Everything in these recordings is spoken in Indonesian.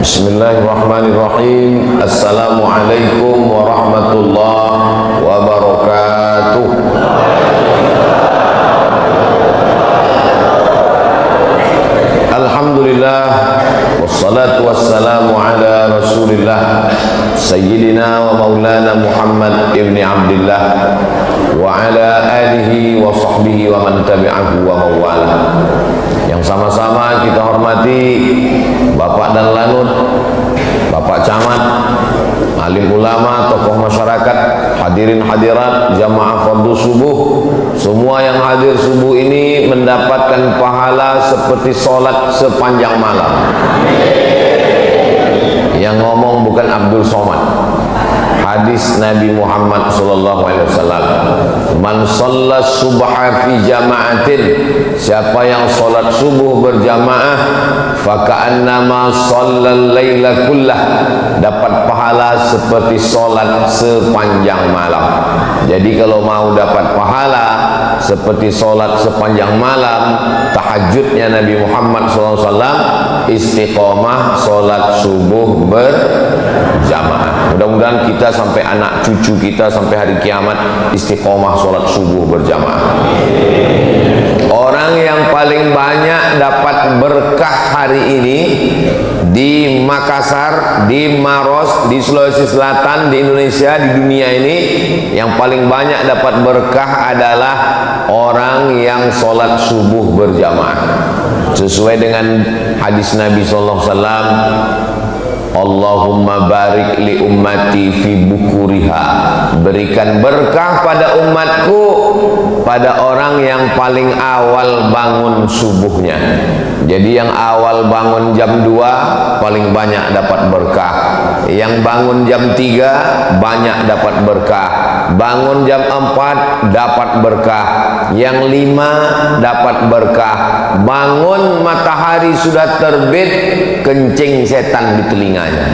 Bismillahirrahmanirrahim. Assalamualaikum warahmatullahi wabarakatuh. Alhamdulillah, wassalatu wassalamu ala rasulillah Sayyidina wa maulana Muhammad ibni Abdillah wa ala alihi wa sahbihi wa man tabi'ahu wa mawala. Yang sama-sama kita hormati Bapak dan Lanut, Bapak Camat, alim ulama, tokoh masyarakat, hadirin hadirat, jamaah fardu subuh. Semua yang hadir subuh ini mendapatkan pahala seperti sholat sepanjang malam. Yang ngomong bukan Abdul Somad. Hadis Nabi Muhammad SAW, man shalla subha fi jama'atin, siapa yang sholat subuh berjamaah, faka'annama shallal laila kullah, dapat pahala seperti sholat sepanjang malam. Jadi kalau mau dapat pahala seperti sholat sepanjang malam, tahajudnya Nabi Muhammad SAW, istiqomah sholat subuh berjamaah. Mudah-mudahan kita sampai anak cucu kita sampai hari kiamat istiqomah sholat subuh berjamaah. Orang yang paling banyak dapat berkah hari ini di Makassar, di Maros, di Sulawesi Selatan, di Indonesia, di dunia ini, yang paling banyak dapat berkah adalah orang yang sholat subuh berjamaah. Sesuai dengan hadis Nabi SAW, Allahumma barik li ummati fi bukuriha, berikan berkah pada umatku pada orang yang paling awal bangun subuhnya. Jadi yang awal bangun jam 2 paling banyak dapat berkah, yang bangun jam 3 banyak dapat berkah, bangun jam 4 dapat berkah, yang 5 dapat berkah, bangun matahari sudah terbit kencing setan di telinganya.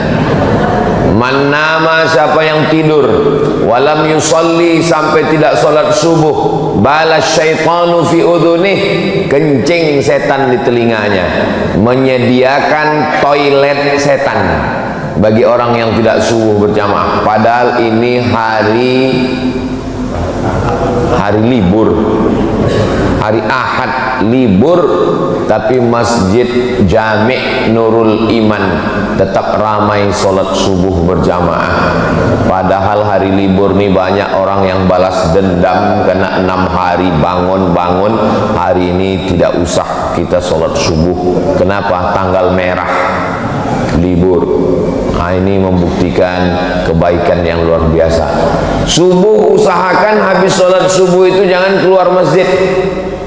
Man nama, siapa yang tidur, walam yusalli, sampai tidak sholat subuh, balas syaitanu fi udhunih, kencing setan di telinganya. Menyediakan toilet setan bagi orang yang tidak subuh berjamaah. Padahal ini hari libur, hari Ahad libur, tapi Masjid Jami' Nurul Iman tetap ramai sholat subuh berjamaah. Padahal hari libur nih banyak orang yang balas dendam karena 6 hari bangun-bangun, hari ini tidak usah kita sholat subuh. Kenapa? Tanggal merah libur. Nah, ini membuktikan kebaikan yang luar biasa. Subuh usahakan habis sholat subuh itu jangan keluar masjid.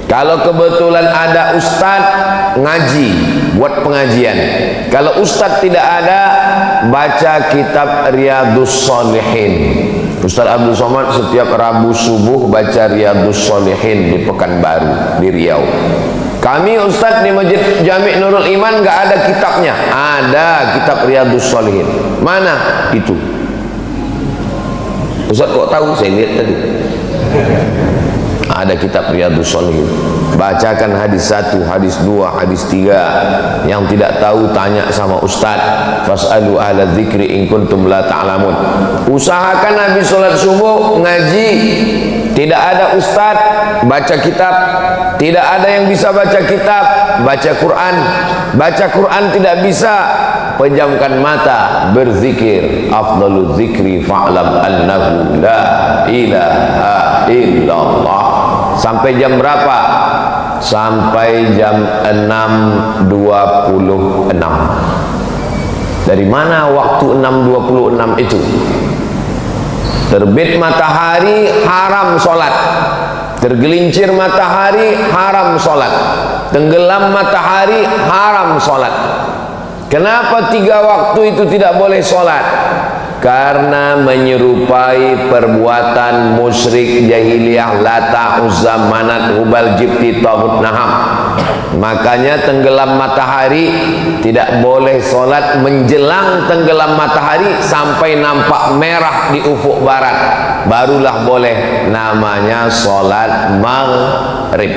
Kalau kebetulan ada ustadz, ngaji, buat pengajian. Kalau ustadz tidak ada, baca kitab Riyadhus Shalihin. Ustadz Abdul Somad setiap Rabu subuh baca Riyadhus Shalihin di Pekanbaru, di Riau. Kami ustadz di Masjid Jami' Nurul Iman nggak ada kitabnya. Ada kitab Riyadhus Shalihin. Mana itu? Ustadz kok tahu? Saya lihat tadi. Ada kitab Riyadhus Shalihin. Bacakan hadis 1, hadis 2, hadis 3. Yang tidak tahu tanya sama ustaz. Fas'alu ahla dzikri in kuntum la ta'lamun. Usahakan habis sholat subuh ngaji. Tidak ada ustaz, baca kitab. Tidak ada yang bisa baca kitab, baca Quran. Baca Quran tidak bisa, pejamkan mata, berzikir. Afdalul zikri fa'lam annahu la ilaha illallah. Sampai jam berapa? Sampai jam 6.26. Dari mana waktu 6.26 itu? Terbit matahari haram sholat, tergelincir matahari haram sholat, tenggelam matahari haram sholat. Kenapa 3 waktu itu tidak boleh sholat? Karena menyerupai perbuatan musyrik jahiliyah Lata, Uzza, Manat, Hubal, Jibti, Taghut, Naham. Makanya tenggelam matahari tidak boleh sholat menjelang tenggelam matahari sampai nampak merah di ufuk barat, barulah boleh, namanya sholat maghrib.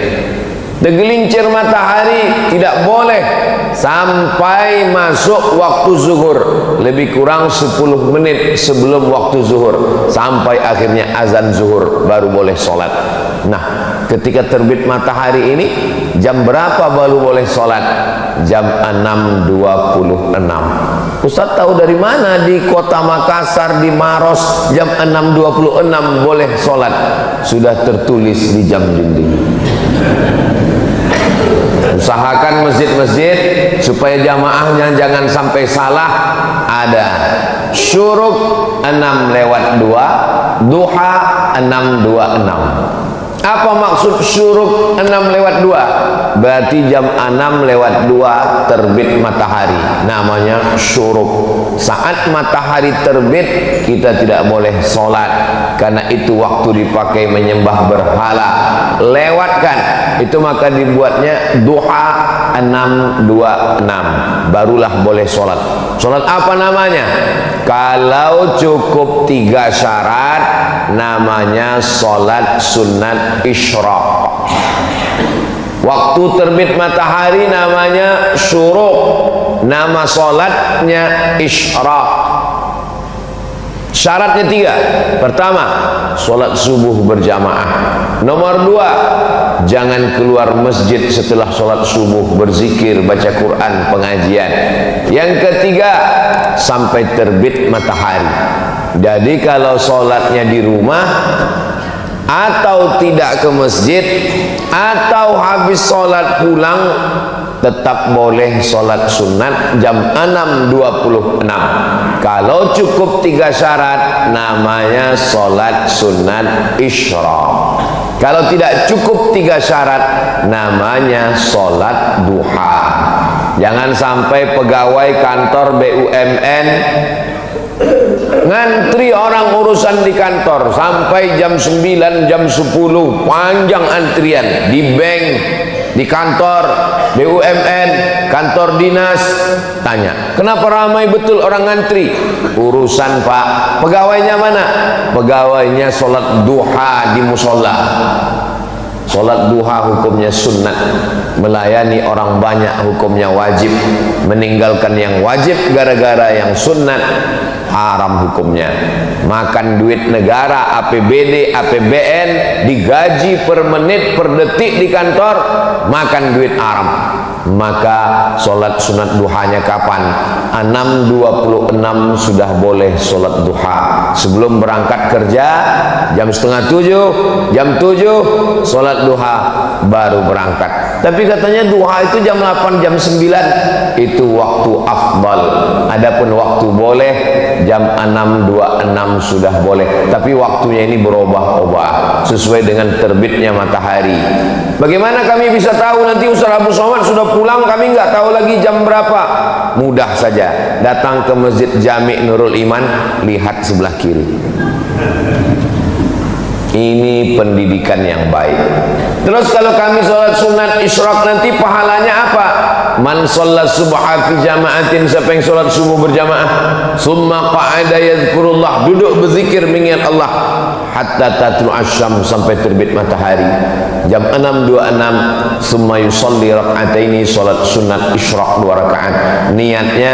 Tergelincir matahari tidak boleh sampai masuk waktu zuhur, lebih kurang 10 menit sebelum waktu zuhur, sampai akhirnya azan zuhur baru boleh sholat. Nah, ketika terbit matahari ini jam berapa baru boleh sholat? Jam 6.26. Ustaz tahu dari mana di kota Makassar, di Maros jam 6.26 boleh sholat? Sudah tertulis di jam dinding. Usahakan masjid-masjid supaya jamaahnya jangan sampai salah. Ada syuruk 6:02, duha 6:26. Apa maksud syuruk 6:02? Berarti jam 6:02 terbit matahari, namanya syuruk. Saat matahari terbit kita tidak boleh sholat, karena itu waktu dipakai menyembah berhala. Lewatkan itu, maka dibuatnya duha 6:26, barulah boleh sholat. Sholat apa namanya? Kalau cukup 3 syarat, namanya sholat sunat isyraq. Waktu terbit matahari namanya syuruk, nama sholatnya isyraq. Syaratnya 3. Pertama, sholat subuh berjamaah. Nomor 2, jangan keluar masjid setelah sholat subuh, berzikir, baca Quran, pengajian. Yang ketiga, sampai terbit matahari. Jadi kalau sholatnya di rumah, atau tidak ke masjid, atau habis sholat pulang, tetap boleh sholat sunat jam 6.26. Kalau cukup 3 syarat, namanya sholat sunat isyraq. Kalau tidak cukup 3 syarat, namanya sholat duha. Jangan sampai pegawai kantor BUMN ngantri orang urusan di kantor sampai jam 9, jam 10, panjang antrian di bank, di kantor BUMN, kantor dinas. Tanya, kenapa ramai betul orang ngantri? Urusan Pak. Pegawainya mana? Pegawainya sholat duha di musola. Sholat duha hukumnya sunnah, melayani orang banyak hukumnya wajib, meninggalkan yang wajib gara-gara yang sunnah haram hukumnya. Makan duit negara, APBD, APBN, digaji per menit, per detik di kantor, makan duit haram. Maka sholat sunat duhanya kapan? 6.26 sudah boleh sholat duha. Sebelum berangkat kerja jam setengah 7, jam 7 sholat duha baru berangkat. Tapi katanya duha itu jam 8, jam 9 itu waktu afdal. Adapun waktu boleh jam 6.26 sudah boleh, tapi waktunya ini berubah-ubah sesuai dengan terbitnya matahari. Bagaimana kami bisa tahu nanti Ustaz Abu Somad sudah pulang, kami nggak tahu lagi jam berapa? Mudah saja, datang ke Masjid Jami' Nurul Iman, lihat sebelah kiri. Ini pendidikan yang baik. Terus kalau kami sholat sunat isyraq nanti pahalanya apa? Man sholat subha fi jama'atin, siapa yang sholat subuh berjamaah, summa qa'ada yadhkurullah, duduk berzikir mengingat Allah, hatta tatlu asyam, sampai terbit matahari. Jam 6.26 summa yusalli rak'ataini, sholat sunat isyraq 2 rakaat. Niatnya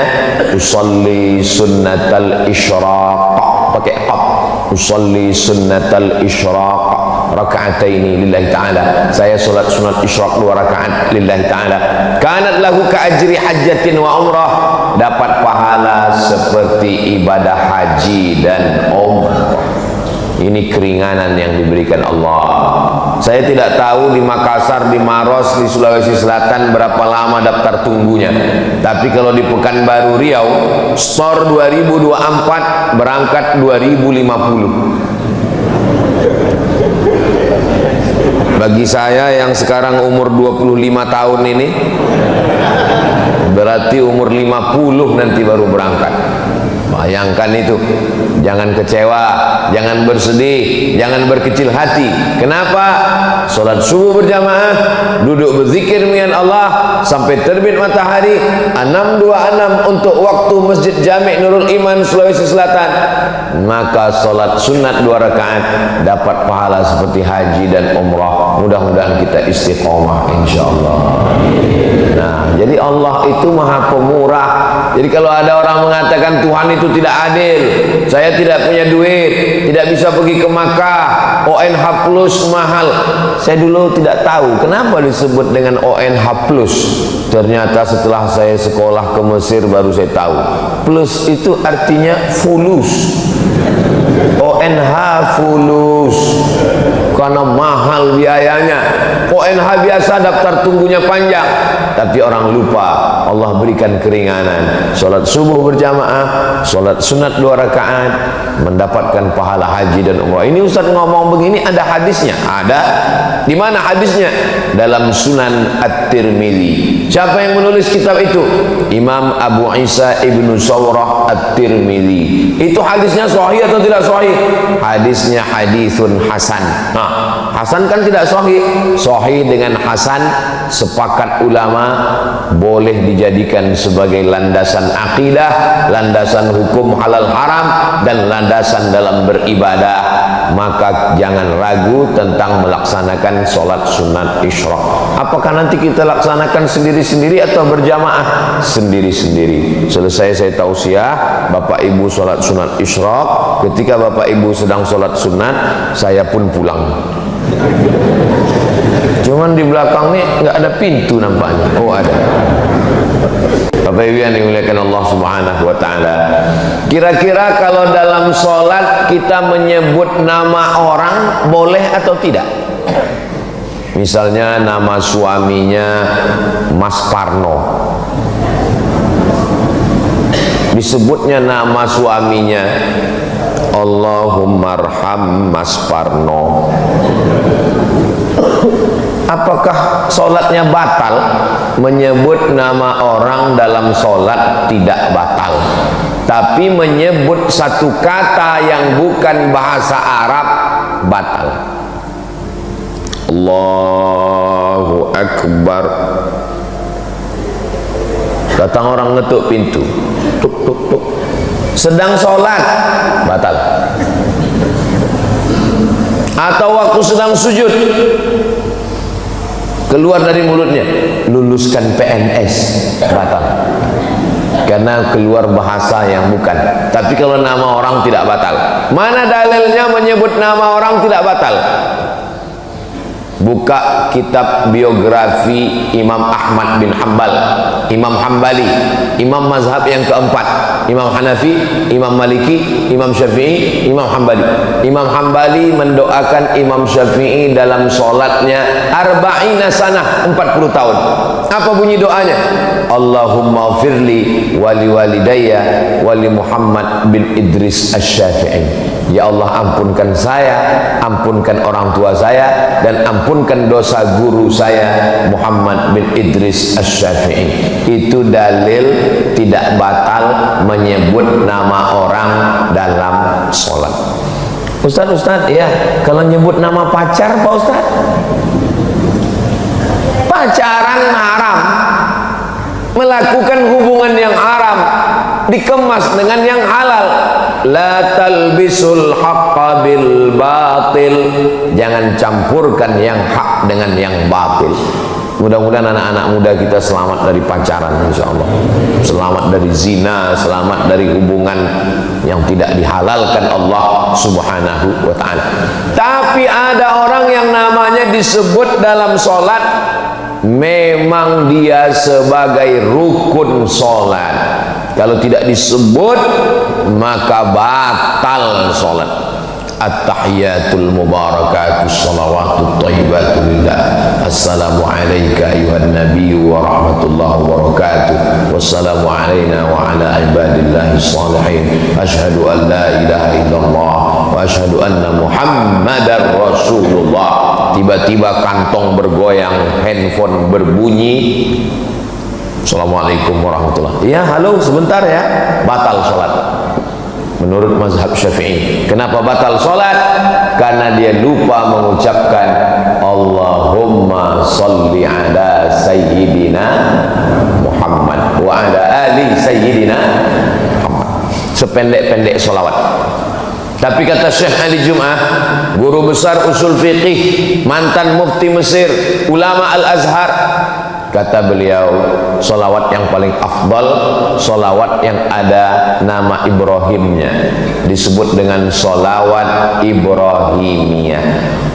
usalli sunnatal isyraq, pakai qaf, usalli sunnatal isyraq raka'ataini lillahi ta'ala. Saya solat sunat isyraq 2 rakaat lillahi ta'ala. Kanat lahu ka'ajri hajjatin wa umrah, dapat pahala seperti ibadah haji dan umrah. Ini keringanan yang diberikan Allah. Saya tidak tahu di Makassar, di Maros, di Sulawesi Selatan berapa lama daftar tunggunya. Tapi kalau di Pekanbaru Riau, store 2024, berangkat 2050. Bagi saya yang sekarang umur 25 tahun ini, berarti umur 50 nanti baru berangkat. Bayangkan itu. Jangan kecewa, jangan bersedih, jangan berkecil hati. Kenapa? Sholat subuh berjamaah, duduk berzikir dengan Allah, sampai terbit matahari, 626 untuk waktu Masjid Jami' Nurul Iman Sulawesi Selatan, maka solat sunat 2 rakaat dapat pahala seperti haji dan umrah. Mudah-mudahan kita istiqomah insyaallah. Nah, jadi Allah itu maha pemurah. Jadi kalau ada orang mengatakan Tuhan itu tidak adil, saya tidak punya duit, tidak bisa pergi ke Makkah, ONH plus mahal. Saya dulu tidak tahu kenapa disebut dengan ONH plus. Ternyata setelah saya sekolah ke Mesir baru saya tahu. Plus itu artinya fulus. ONH fulus karena mahal biayanya. ONH biasa daftar tunggunya panjang, tapi orang lupa Allah berikan keringanan. Solat subuh berjamaah, solat sunat 2 rakaat, mendapatkan pahala haji dan umrah. Ini Ustaz ngomong begini ada hadisnya? Ada. Di mana hadisnya? Dalam Sunan At-Tirmidzi. Siapa yang menulis kitab itu? Imam Abu Isa Ibnu Sawrah At-Tirmidzi. Itu hadisnya sahih atau tidak sahih? Hadisnya hadisun hasan. Nah, hasan kan tidak sahih. Sahih dengan hasan sepakat ulama boleh dijadikan sebagai landasan akidah, landasan hukum halal haram, dan landasan dalam beribadah. Maka jangan ragu tentang melaksanakan solat sunat isyraq. Apakah nanti kita laksanakan sendiri-sendiri atau berjamaah? Sendiri-sendiri. Selesai saya tausiah, Bapak Ibu solat sunat isyraq. Ketika Bapak Ibu sedang solat sunat, saya pun pulang. Cuman di belakang nih nggak ada pintu nampaknya. Oh ada. Bapak Ibu yang dimuliakan Allah Subhanahu wa taala. Kira-kira kalau dalam sholat kita menyebut nama orang boleh atau tidak? Misalnya nama suaminya Mas Parno. Disebutnya nama suaminya Allahumma arham Mas Parno. Apakah sholatnya batal? Menyebut nama orang dalam sholat tidak batal, tapi menyebut satu kata yang bukan bahasa Arab batal. Allahu Akbar. Datang orang ngetuk pintu, tuk tuk tuk, sedang sholat, batal. Atau waktu sedang sujud, keluar dari mulutnya, luluskan PNS, batal. Karena keluar bahasa yang bukan. Tapi kalau nama orang tidak batal. Mana dalilnya menyebut nama orang tidak batal? Buka kitab biografi Imam Ahmad bin Hanbal, Imam Hambali, Imam mazhab yang keempat, Imam Hanafi, Imam Maliki, Imam Syafi'i, Imam Hambali. Imam Hambali mendoakan Imam Syafi'i dalam sholatnya arba'ina sanah, 40 tahun. Apa bunyi doanya? Allahumma firli wali walidayya wali Muhammad bin Idris Asy-Syafi'i. Ya Allah, ampunkan saya, ampunkan orang tua saya, dan ampunkan dosa guru saya Muhammad bin Idris Asy-Syafi'i. Itu dalil tidak batal menyebut nama orang dalam sholat. Ustaz, ya, kalau nyebut nama pacar Pak Ustaz, pacaran haram, melakukan hubungan yang haram dikemas dengan yang halal. La talbisul haqqa bil batil. Jangan campurkan yang hak dengan yang batil. Mudah-mudahan anak-anak muda kita selamat dari pacaran, insyaallah. Selamat dari zina, selamat dari hubungan yang tidak dihalalkan Allah Subhanahu wa taala. Tapi ada orang yang namanya disebut dalam sholat, memang dia sebagai rukun sholat. Kalau tidak disebut maka batal sholat. At-tahiyatul mubarakatus salawatut thayyibatu lillah. Assalamu alayka ayuhan nabiyyu wa rahmatullahi wa barakatuh. Wassalamu alayna wa ala ibadillahi salihin. Ashhadu an la ilaha illallah wa ashhadu anna Muhammadar Rasulullah. Tiba-tiba kantong bergoyang, handphone berbunyi. Assalamualaikum warahmatullahi. Ya, halo, sebentar ya. Batal sholat menurut mazhab Syafi'i. Kenapa batal sholat? Karena dia lupa mengucapkan Allahumma salli ala sayyidina ali sayyidina Muhammad. Sependek-pendek solawat. Tapi kata Syekh Ali Jum'ah, guru besar usul fiqih, mantan mufti Mesir, ulama Al-Azhar, kata beliau, solawat yang paling afdal, solawat yang ada nama Ibrahimnya, disebut dengan solawat Ibrahimiyah.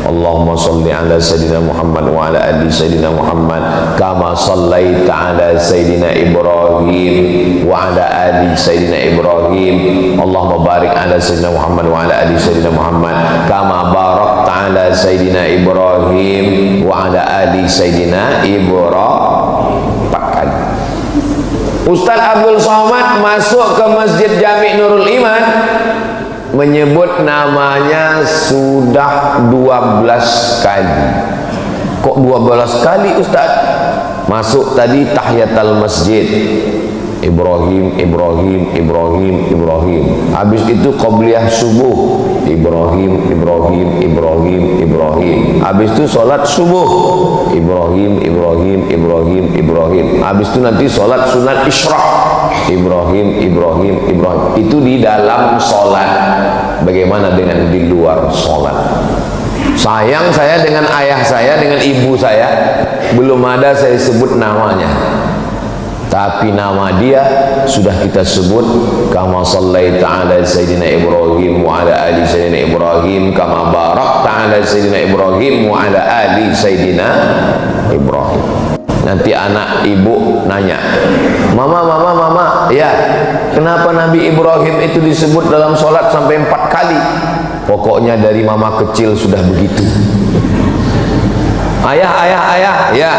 Allahumma salli ala Sayyidina Muhammad wa ala ali Sayyidina Muhammad kama sallaita ala Sayyidina Ibrahim wa ala ali Sayyidina Ibrahim. Allahumma barik ala Sayyidina Muhammad wa ala ali Sayyidina Muhammad kama barakta ala Sayyidina Ibrahim wa ala ali Sayyidina Ibrahim. Ustaz Abdul Somad masuk ke Masjid Jami' Nurul Iman, menyebut namanya sudah 12 kali. Kok 12 kali Ustaz? Masuk tadi tahiyatul masjid, Ibrahim, Ibrahim, Ibrahim, Ibrahim. Habis itu qabliyah subuh, Ibrahim, Ibrahim, Ibrahim, Ibrahim. Habis itu solat subuh, Ibrahim, Ibrahim, Ibrahim, Ibrahim. Habis itu nanti solat sunat isyraq, Ibrahim, Ibrahim, Ibrahim. Itu di dalam solat. Bagaimana dengan di luar solat? Sayang saya dengan ayah saya, dengan ibu saya, belum ada saya sebut namanya. Tapi nama dia sudah kita sebut, kama sallaita ala Sayyidina Ibrahim wa ala ali Sayyidina Ibrahim kama barakta ala Sayyidina Ibrahim wa ala ali Sayyidina Ibrahim. Nanti anak ibu nanya, mama, mama, mama, ya, kenapa Nabi Ibrahim itu disebut dalam sholat sampai 4 kali? Pokoknya dari mama kecil sudah begitu. Ayah, ayah, ayah, ya,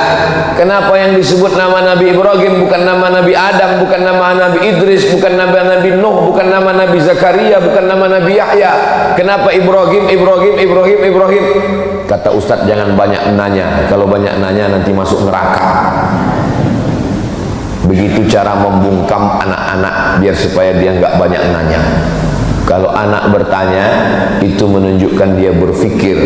kenapa yang disebut nama Nabi Ibrahim bukan nama Nabi Adam, bukan nama Nabi Idris, bukan nama Nabi Nuh, bukan nama Nabi Zakaria, bukan nama Nabi Yahya? Kenapa Ibrahim, Ibrahim, Ibrahim, Ibrahim? Kata Ustadz, jangan banyak nanya. Kalau banyak nanya nanti masuk neraka. Begitu cara membungkam anak-anak biar supaya dia nggak banyak nanya. Kalau anak bertanya, itu menunjukkan dia berfikir,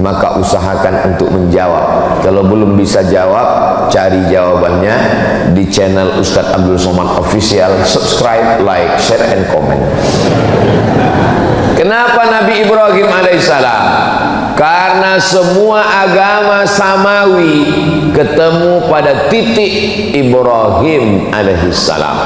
maka usahakan untuk menjawab. Kalau belum bisa jawab, cari jawabannya di channel Ustadz Abdul Somad Official. Subscribe, like, share, and comment. Kenapa Nabi Ibrahim alaihissalam? Karena semua agama samawi ketemu pada titik Ibrahim alaihissalam.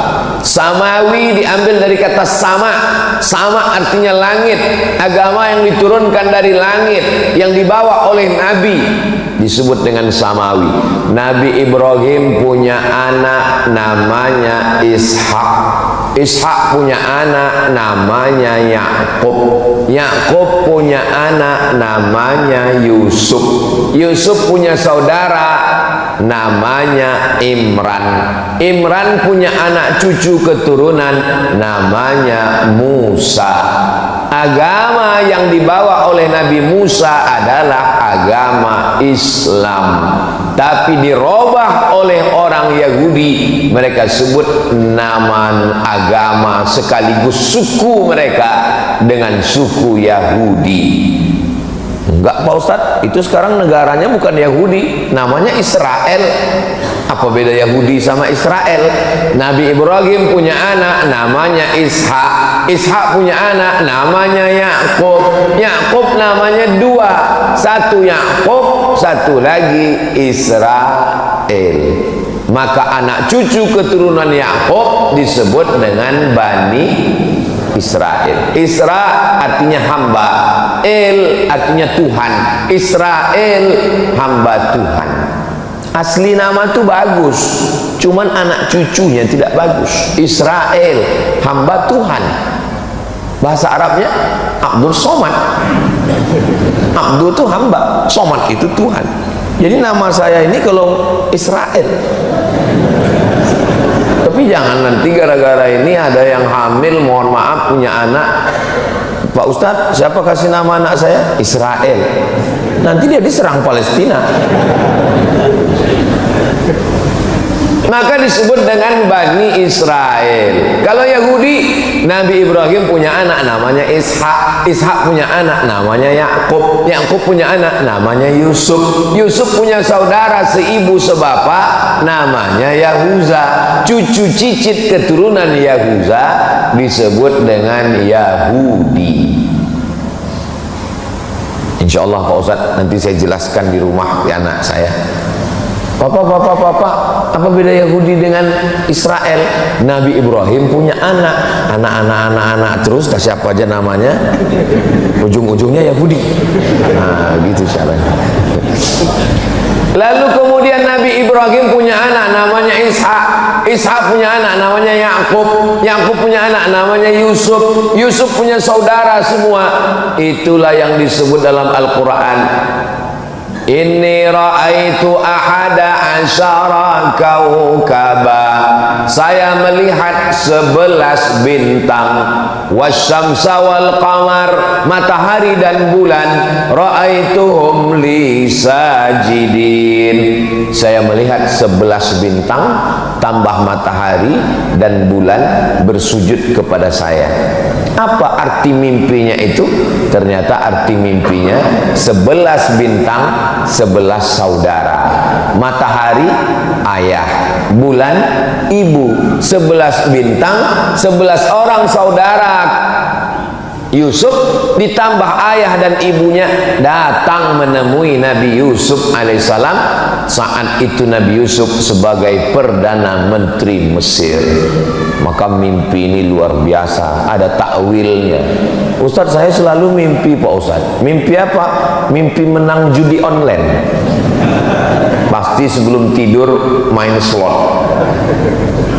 Samawi diambil dari kata sama. Sama artinya langit. Agama yang diturunkan dari langit, yang dibawa oleh Nabi, disebut dengan samawi. Nabi Ibrahim punya anak namanya Ishak. Ishak punya anak namanya Yakub. Yakub punya anak namanya Yusuf. Yusuf punya saudara namanya Imran. Imran punya anak cucu keturunan namanya Musa. Agama yang dibawa oleh Nabi Musa adalah agama Islam, tapi dirubah oleh orang Yahudi. Mereka sebut nama agama sekaligus suku mereka dengan suku Yahudi. Enggak Pak Ustadz, itu sekarang negaranya bukan Yahudi, namanya Israel. Apa beda Yahudi sama Israel? Nabi Ibrahim punya anak namanya Ishak. Ishak punya anak namanya Yakub. Yakub namanya 2, satu Yakub, satu lagi Israel. Maka anak cucu keturunan Yakub disebut dengan Bani Israel. Isra artinya hamba, El artinya Tuhan. Israel hamba Tuhan. Asli nama itu bagus, cuman anak cucunya tidak bagus. Israel hamba Tuhan. Bahasa Arabnya Abdul Somad. Abdul itu hamba, Somad itu Tuhan. Jadi nama saya ini kalau Israel. Tapi jangan nanti gara-gara ini ada yang hamil, mohon maaf, punya anak, Pak Ustadz, siapa kasih nama anak saya? Israel. Nanti dia diserang Palestina. Maka disebut dengan Bani Israel. Kalau Yahudi Nabi Ibrahim punya anak namanya Ishak, Ishak punya anak namanya Yakub, Yakub punya anak namanya Yusuf, Yusuf punya saudara seibu sebapak namanya Yahuza. Cucu cicit keturunan Yahuza disebut dengan Yahudi. Insya Allah Pak Ustadz nanti saya jelaskan di rumah ke anak saya. Papa, apa beda Yahudi dengan Israel? Nabi Ibrahim punya anak terus, kasih apa aja namanya, ujung-ujungnya Yahudi. Nah, gitu caranya. Lalu kemudian Nabi Ibrahim punya anak namanya Ishak, Ishak punya anak namanya Yakub, Yakub punya anak namanya Yusuf, Yusuf punya saudara semua. Itulah yang disebut dalam Al-Quran, inni ra'aitu ahada asyara kaukaba, saya melihat 11 bintang, wasyamsa wal qamar, matahari dan bulan, ra'aituhum li sajidin, saya melihat 11 bintang tambah matahari dan bulan bersujud kepada saya. Apa arti mimpinya itu? Ternyata arti mimpinya 11 bintang 11 saudara, matahari ayah, bulan ibu, 11 bintang 11 orang saudara. Yusuf ditambah ayah dan ibunya datang menemui Nabi Yusuf alaihissalam. Saat itu Nabi Yusuf sebagai Perdana Menteri Mesir. Maka mimpi ini luar biasa, ada takwilnya. Ustadz, saya selalu mimpi Pak Ustadz. Mimpi apa? Mimpi menang judi online. Pasti sebelum tidur main slot.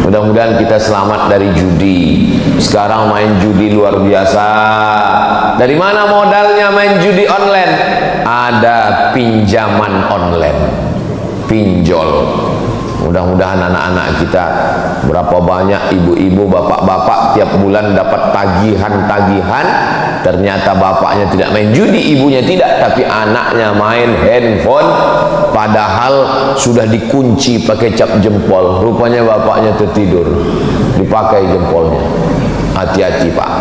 Mudah-mudahan kita selamat dari judi. Sekarang main judi luar biasa. Dari mana modalnya main judi online? Ada pinjaman online, pinjol. Mudah-mudahan anak-anak kita, berapa banyak ibu-ibu, bapak-bapak tiap bulan dapat tagihan-tagihan, ternyata bapaknya tidak main judi, ibunya tidak, tapi anaknya main handphone, padahal sudah dikunci pakai cap jempol. Rupanya bapaknya tertidur, dipakai jempolnya. Hati-hati Pak,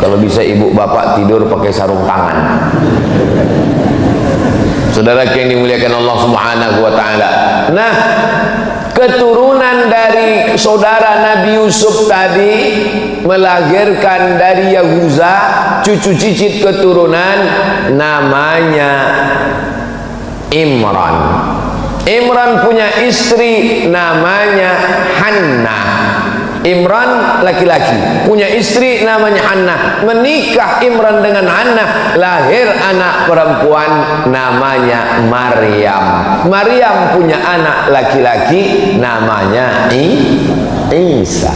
kalau bisa ibu bapak tidur pakai sarung tangan. Saudara yang dimuliakan Allah Subhanahu wa taala. Nah, keturunan dari saudara Nabi Yusuf tadi melahirkan dari Yahuza cucu cicit keturunan namanya Imran. Imran punya istri namanya Hannah. Imran laki-laki punya istri namanya Hannah. Menikah Imran dengan Hannah, lahir anak perempuan namanya Maryam. Maryam punya anak laki-laki namanya Isa.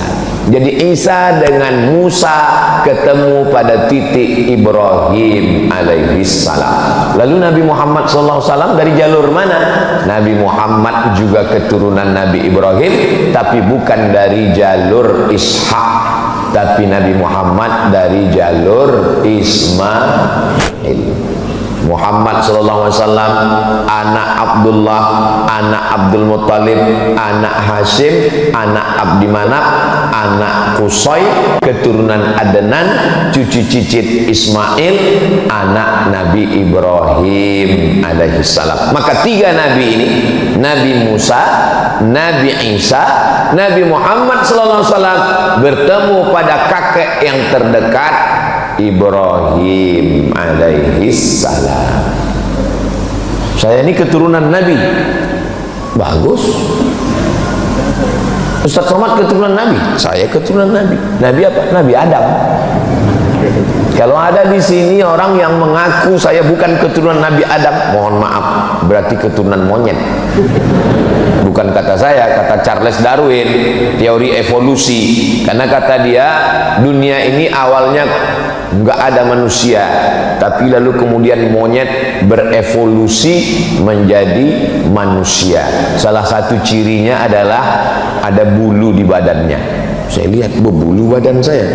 Jadi Isa dengan Musa ketemu pada titik Ibrahim alaihissalam. Lalu Nabi Muhammad SAW dari jalur mana? Nabi Muhammad juga keturunan Nabi Ibrahim, tapi bukan dari jalur Ishak, tapi Nabi Muhammad dari jalur Ismail. Muhammad SAW anak Abdullah, anak Abdul Muttalib, anak Hashim, anak Abdi Manaf, anak Qusay, keturunan Adnan, cucu cicit Ismail, anak Nabi Ibrahim alaihissalam. Maka tiga nabi ini, Nabi Musa, Nabi Isa, Nabi Muhammad SAW bertemu pada kakek yang terdekat, Ibrahim alaihissalam. Saya ini keturunan Nabi. Bagus. Ustaz Somad keturunan Nabi. Saya keturunan Nabi. Nabi apa? Nabi Adam. Kalau ada di sini orang yang mengaku saya bukan keturunan Nabi Adam, mohon maaf, berarti keturunan monyet. Bukan kata saya, kata Charles Darwin, teori evolusi. Karena kata dia, dunia ini awalnya nggak ada manusia, tapi lalu kemudian monyet berevolusi menjadi manusia. Salah satu cirinya adalah ada bulu di badannya. Saya lihat berbulu badan saya,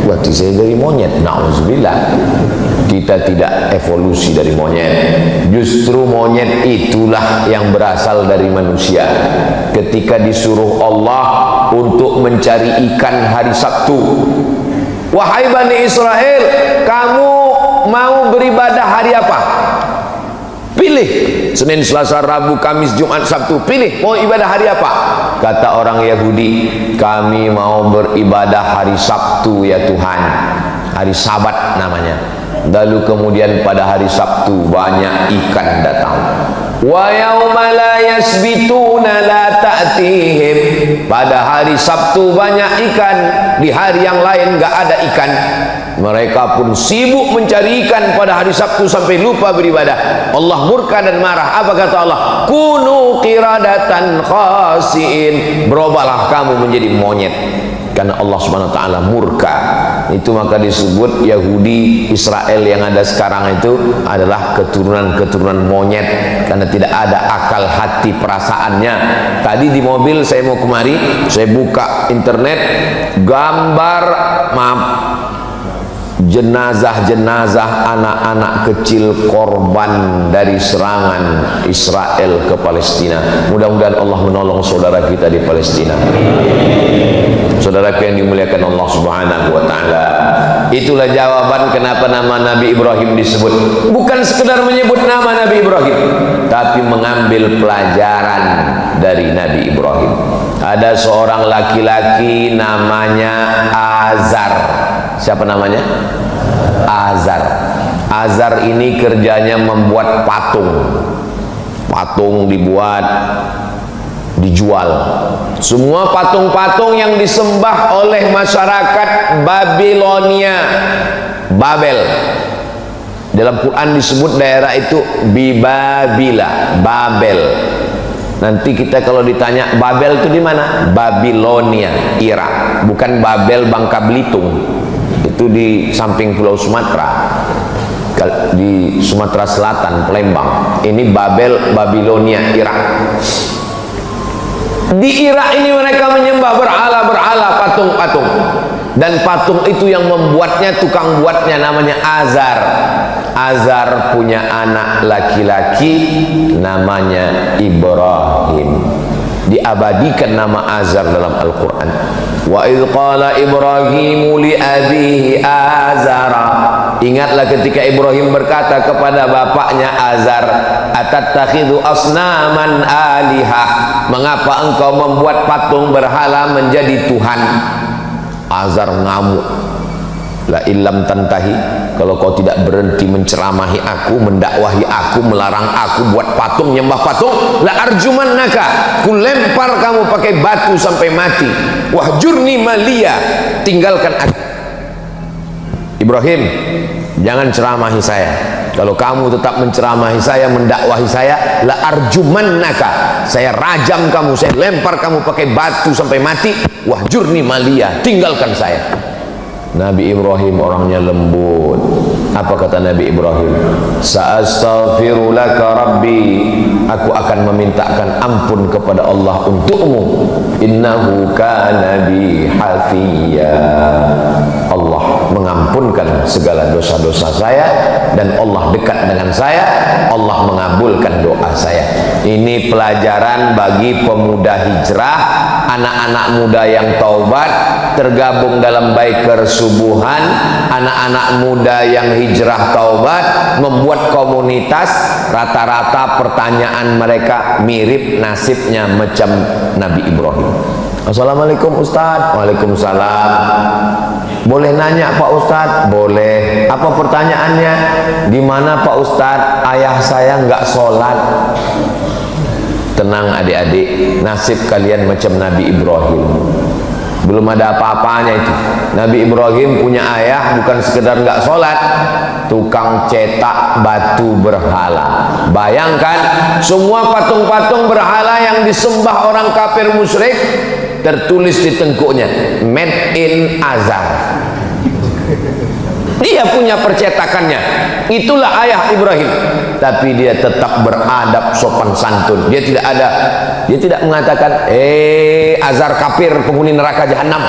berarti saya dari monyet. Nauzubillah. Kita tidak evolusi dari monyet. Justru monyet itulah yang berasal dari manusia. Ketika disuruh Allah untuk mencari ikan hari Sabtu, Wahai Bani Israel, kamu mau beribadah hari apa? Pilih. Senin, Selasa, Rabu, Kamis, Jumat, Sabtu. Pilih mau ibadah hari apa? Kata orang Yahudi, kami mau beribadah hari Sabtu ya Tuhan. Hari Sabat namanya. Lalu kemudian pada hari Sabtu banyak ikan datang. Wa yauma la yasbituna la ta'tihim. Pada hari Sabtu banyak ikan, di hari yang lain enggak ada ikan. Mereka pun sibuk mencari ikan pada hari Sabtu sampai lupa beribadah. Allah murka dan marah. Apa kata Allah? Kunu qiradatan khasiin. Berubahlah kamu menjadi monyet. Karena Allah Subhanahu wa taala murka. Itu maka disebut Yahudi Israel yang ada sekarang itu adalah keturunan-keturunan monyet, karena tidak ada akal hati perasaannya. Tadi di mobil saya mau kemari, saya buka internet, gambar jenazah-jenazah anak-anak kecil korban dari serangan Israel ke Palestina. Mudah-mudahan Allah menolong saudara kita di Palestina. Saudaraku yang dimuliakan Allah Subhanahu wa taala. Itulah jawaban kenapa nama Nabi Ibrahim disebut. Bukan sekedar menyebut nama Nabi Ibrahim, tapi mengambil pelajaran dari Nabi Ibrahim. Ada seorang laki-laki namanya Azar. Siapa namanya? Azar. Azar ini kerjanya membuat patung. Patung dibuat, dijual. Semua patung-patung yang disembah oleh masyarakat Babilonia, Babel. Dalam Quran disebut daerah itu Bibabila, Babel. Nanti kita kalau ditanya Babel itu di mana? Babilonia, Irak. Bukan Babel Bangka Belitung. Itu di samping Pulau Sumatera. Di Sumatera Selatan, Palembang. Ini Babel, Babilonia, Irak. Di Irak ini mereka menyembah berhala-berhala, patung-patung. Dan patung itu yang membuatnya, tukang buatnya namanya Azar. Azar punya anak laki-laki namanya Ibrahim. Diabadikan nama Azar dalam Al-Quran. Wa idh qala Ibrahimu li abihi Azara. Ingatlah ketika Ibrahim berkata kepada bapaknya Azar, atattakhidhu asnaman alihah. Mengapa engkau membuat patung berhala menjadi Tuhan? Azar ngamuk. La illam tantahi, kalau kau tidak berhenti menceramahi aku, mendakwahi aku, melarang aku buat patung, nyembah patung, la arjumannaka, ku lempar kamu pakai batu sampai mati. Wahjurni maliya, tinggalkan aku. Ibrahim, jangan ceramahi saya. Kalau kamu tetap menceramahi saya, mendakwahi saya, la arjumannaka, saya rajam kamu, saya lempar kamu pakai batu sampai mati. Wahjurni maliya, tinggalkan saya. Nabi Ibrahim orangnya lembut. Apa kata Nabi Ibrahim? Sa'astaghfiru laka rabbi, aku akan memintakan ampun kepada Allah untukmu. Innahu kana bi hafiya. Allah mengampunkan segala dosa-dosa saya, dan Allah dekat dengan saya. Allah mengabulkan doa saya. Ini pelajaran bagi pemuda hijrah, anak-anak muda yang taubat, tergabung dalam biker subuhan, anak-anak muda yang hijrah taubat, membuat komunitas. Rata-rata pertanyaan mereka mirip nasibnya macam Nabi Ibrahim. Assalamualaikum Ustaz. Waalaikumsalam. Boleh nanya Pak Ustaz? Boleh. Apa pertanyaannya? Gimana Pak Ustaz, ayah saya nggak sholat? Tenang adik-adik, nasib kalian macam Nabi Ibrahim. Belum ada apa-apanya itu. Nabi Ibrahim punya ayah bukan sekedar nggak sholat, tukang cetak batu berhala. Bayangkan, semua patung-patung berhala yang disembah orang kafir musyrik, tertulis di tengkuknya made in Azar. Dia punya percetakannya. Itulah ayah Ibrahim. Tapi dia tetap beradab, sopan santun. Dia tidak mengatakan Azar kafir, penghuni neraka jahanam.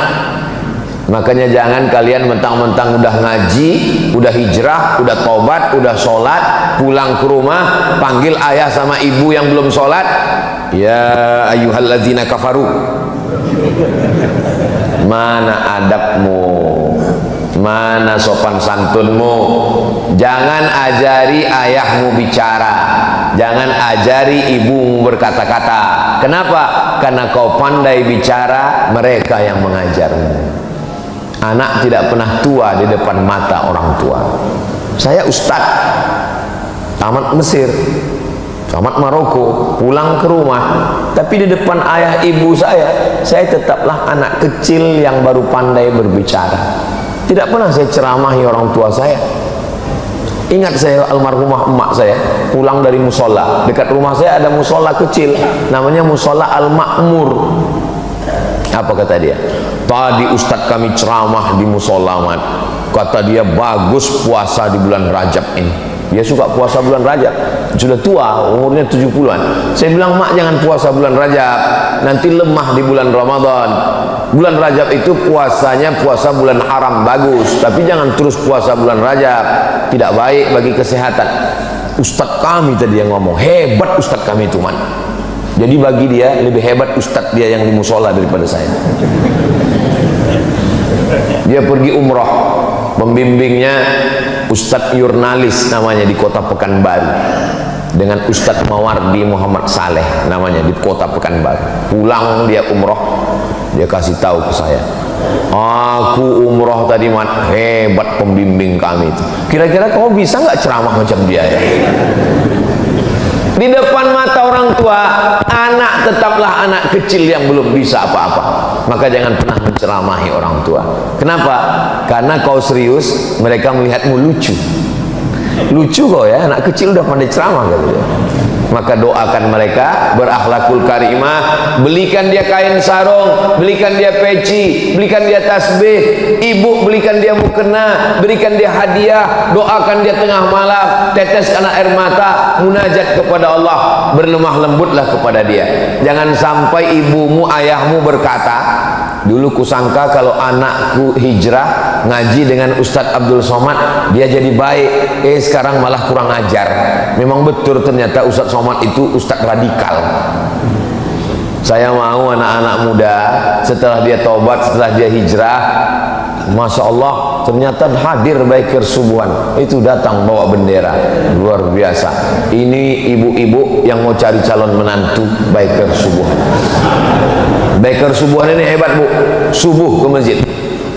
Makanya jangan kalian mentang-mentang udah ngaji, udah hijrah, udah tobat, udah sholat, pulang ke rumah panggil ayah sama ibu yang belum sholat, ya ayyuhalladzina kafaru. Mana adabmu? Mana sopan santunmu? Jangan ajari ayahmu bicara, jangan ajari ibumu berkata-kata. Kenapa? Karena kau pandai bicara, mereka yang mengajarmu. Anak tidak pernah tua di depan mata orang tua. Saya ustadz tamat Mesir, tamat Maroko, pulang ke rumah, tapi di depan ayah ibu saya tetaplah anak kecil yang baru pandai berbicara. Tidak pernah saya ceramahi orang tua saya. Ingat saya almarhumah emak saya pulang dari musola, dekat rumah saya ada musola kecil namanya musola Al-Makmur. Apa kata dia? Tadi ustadz kami ceramah di musola, Mat. Kata dia bagus puasa di bulan Rajab ini. Dia suka puasa bulan Rajab, sudah tua, umurnya 70-an. Saya bilang, mak jangan puasa bulan Rajab, nanti lemah di bulan Ramadan. Bulan Rajab itu puasanya puasa bulan haram, bagus, tapi jangan terus puasa bulan Rajab, tidak baik bagi kesehatan. Ustadz kami tadi yang ngomong, hebat ustadz kami itu, man. Jadi bagi dia lebih hebat ustadz dia yang di musola daripada saya. Dia pergi umroh, pembimbingnya Ustadz Yurnalis namanya di kota Pekanbaru, dengan Ustadz Mawardi Muhammad Saleh namanya di kota Pekanbaru. Pulang dia umroh, dia kasih tahu ke saya, aku umroh tadi, Mat, hebat pembimbing kami itu. Kira-kira kamu bisa nggak ceramah macam dia ya? Di depan mata orang tua, anak tetaplah anak kecil yang belum bisa apa-apa. Maka jangan pernah menceramahi orang tua. Kenapa? Karena kau serius, mereka melihatmu lucu. Lucu kau ya, anak kecil udah pandai ceramah gitu ya. Maka doakan mereka berakhlakul karimah, belikan dia kain sarung, belikan dia peci, belikan dia tasbih, ibu belikan dia mukena, berikan dia hadiah, doakan dia tengah malam, teteskan air mata, munajat kepada Allah, berlemah lembutlah kepada dia. Jangan sampai ibumu, ayahmu berkata, dulu kusangka kalau anakku hijrah ngaji dengan Ustadz Abdul Somad dia jadi baik, sekarang malah kurang ajar. Memang betul ternyata Ustadz Somad itu Ustadz radikal. Saya mau anak-anak muda setelah dia tobat, setelah dia hijrah, Masya Allah, ternyata hadir Baiker Subuhan itu datang bawa bendera, luar biasa. Ini ibu-ibu yang mau cari calon menantu Baiker Subuhan. Baiker Subuhan ini hebat, Bu. Subuh ke masjid,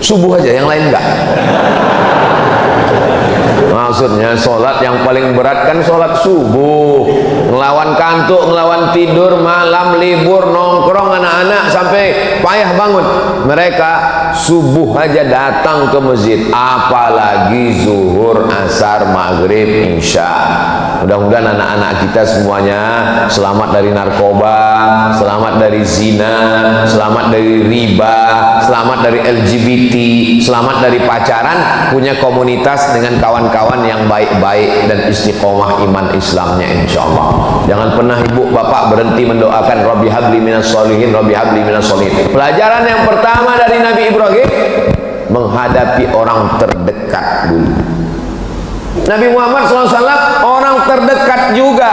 subuh aja, yang lain enggak. Maksudnya sholat yang paling berat kan sholat subuh, ngelawan kantuk, ngelawan tidur, malam libur, nongkrong anak-anak sampai payah bangun. Mereka subuh aja datang ke masjid, apalagi zuhur, asar, maghrib, isya. Mudah-mudahan anak-anak kita semuanya selamat dari narkoba, selamat dari zina, selamat dari riba, selamat dari LGBT, selamat dari pacaran, punya komunitas dengan kawan-kawan yang baik-baik dan istiqomah iman Islamnya, insyaallah. Jangan pernah ibu bapak berhenti mendoakan Rabbi habli minas sholihin, Rabbi habli minas sholihin. Pelajaran yang pertama dari Nabi Ibrahim, menghadapi orang terdekat dulu. Nabi Muhammad SAW orang terdekat juga.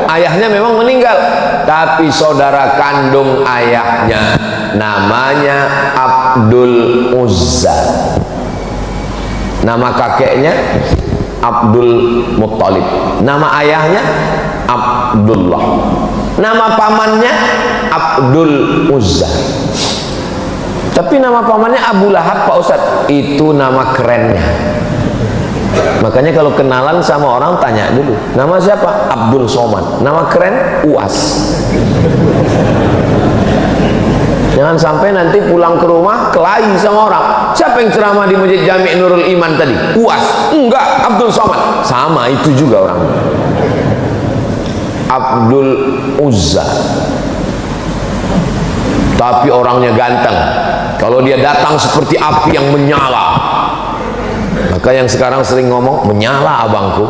Ayahnya memang meninggal, tapi saudara kandung ayahnya namanya Abdul Uzza, nama kakeknya Abdul Muttalib, nama ayahnya Abdullah, nama pamannya Abdul Uzza. Tapi nama pamannya Abu Lahab, Pak Ustadz, itu nama kerennya. Makanya kalau kenalan sama orang tanya dulu, nama siapa? Abdul Somad. Nama keren Uas. Jangan sampai nanti pulang ke rumah kelahi sama orang. Siapa yang ceramah di Masjid Jami' Nurul Iman tadi? Uas. Enggak, Abdul Somad. Sama itu juga orang. Abdul Uzza. Tapi orangnya ganteng. Kalau dia datang seperti api yang menyala. Maka yang sekarang sering ngomong, menyala abangku,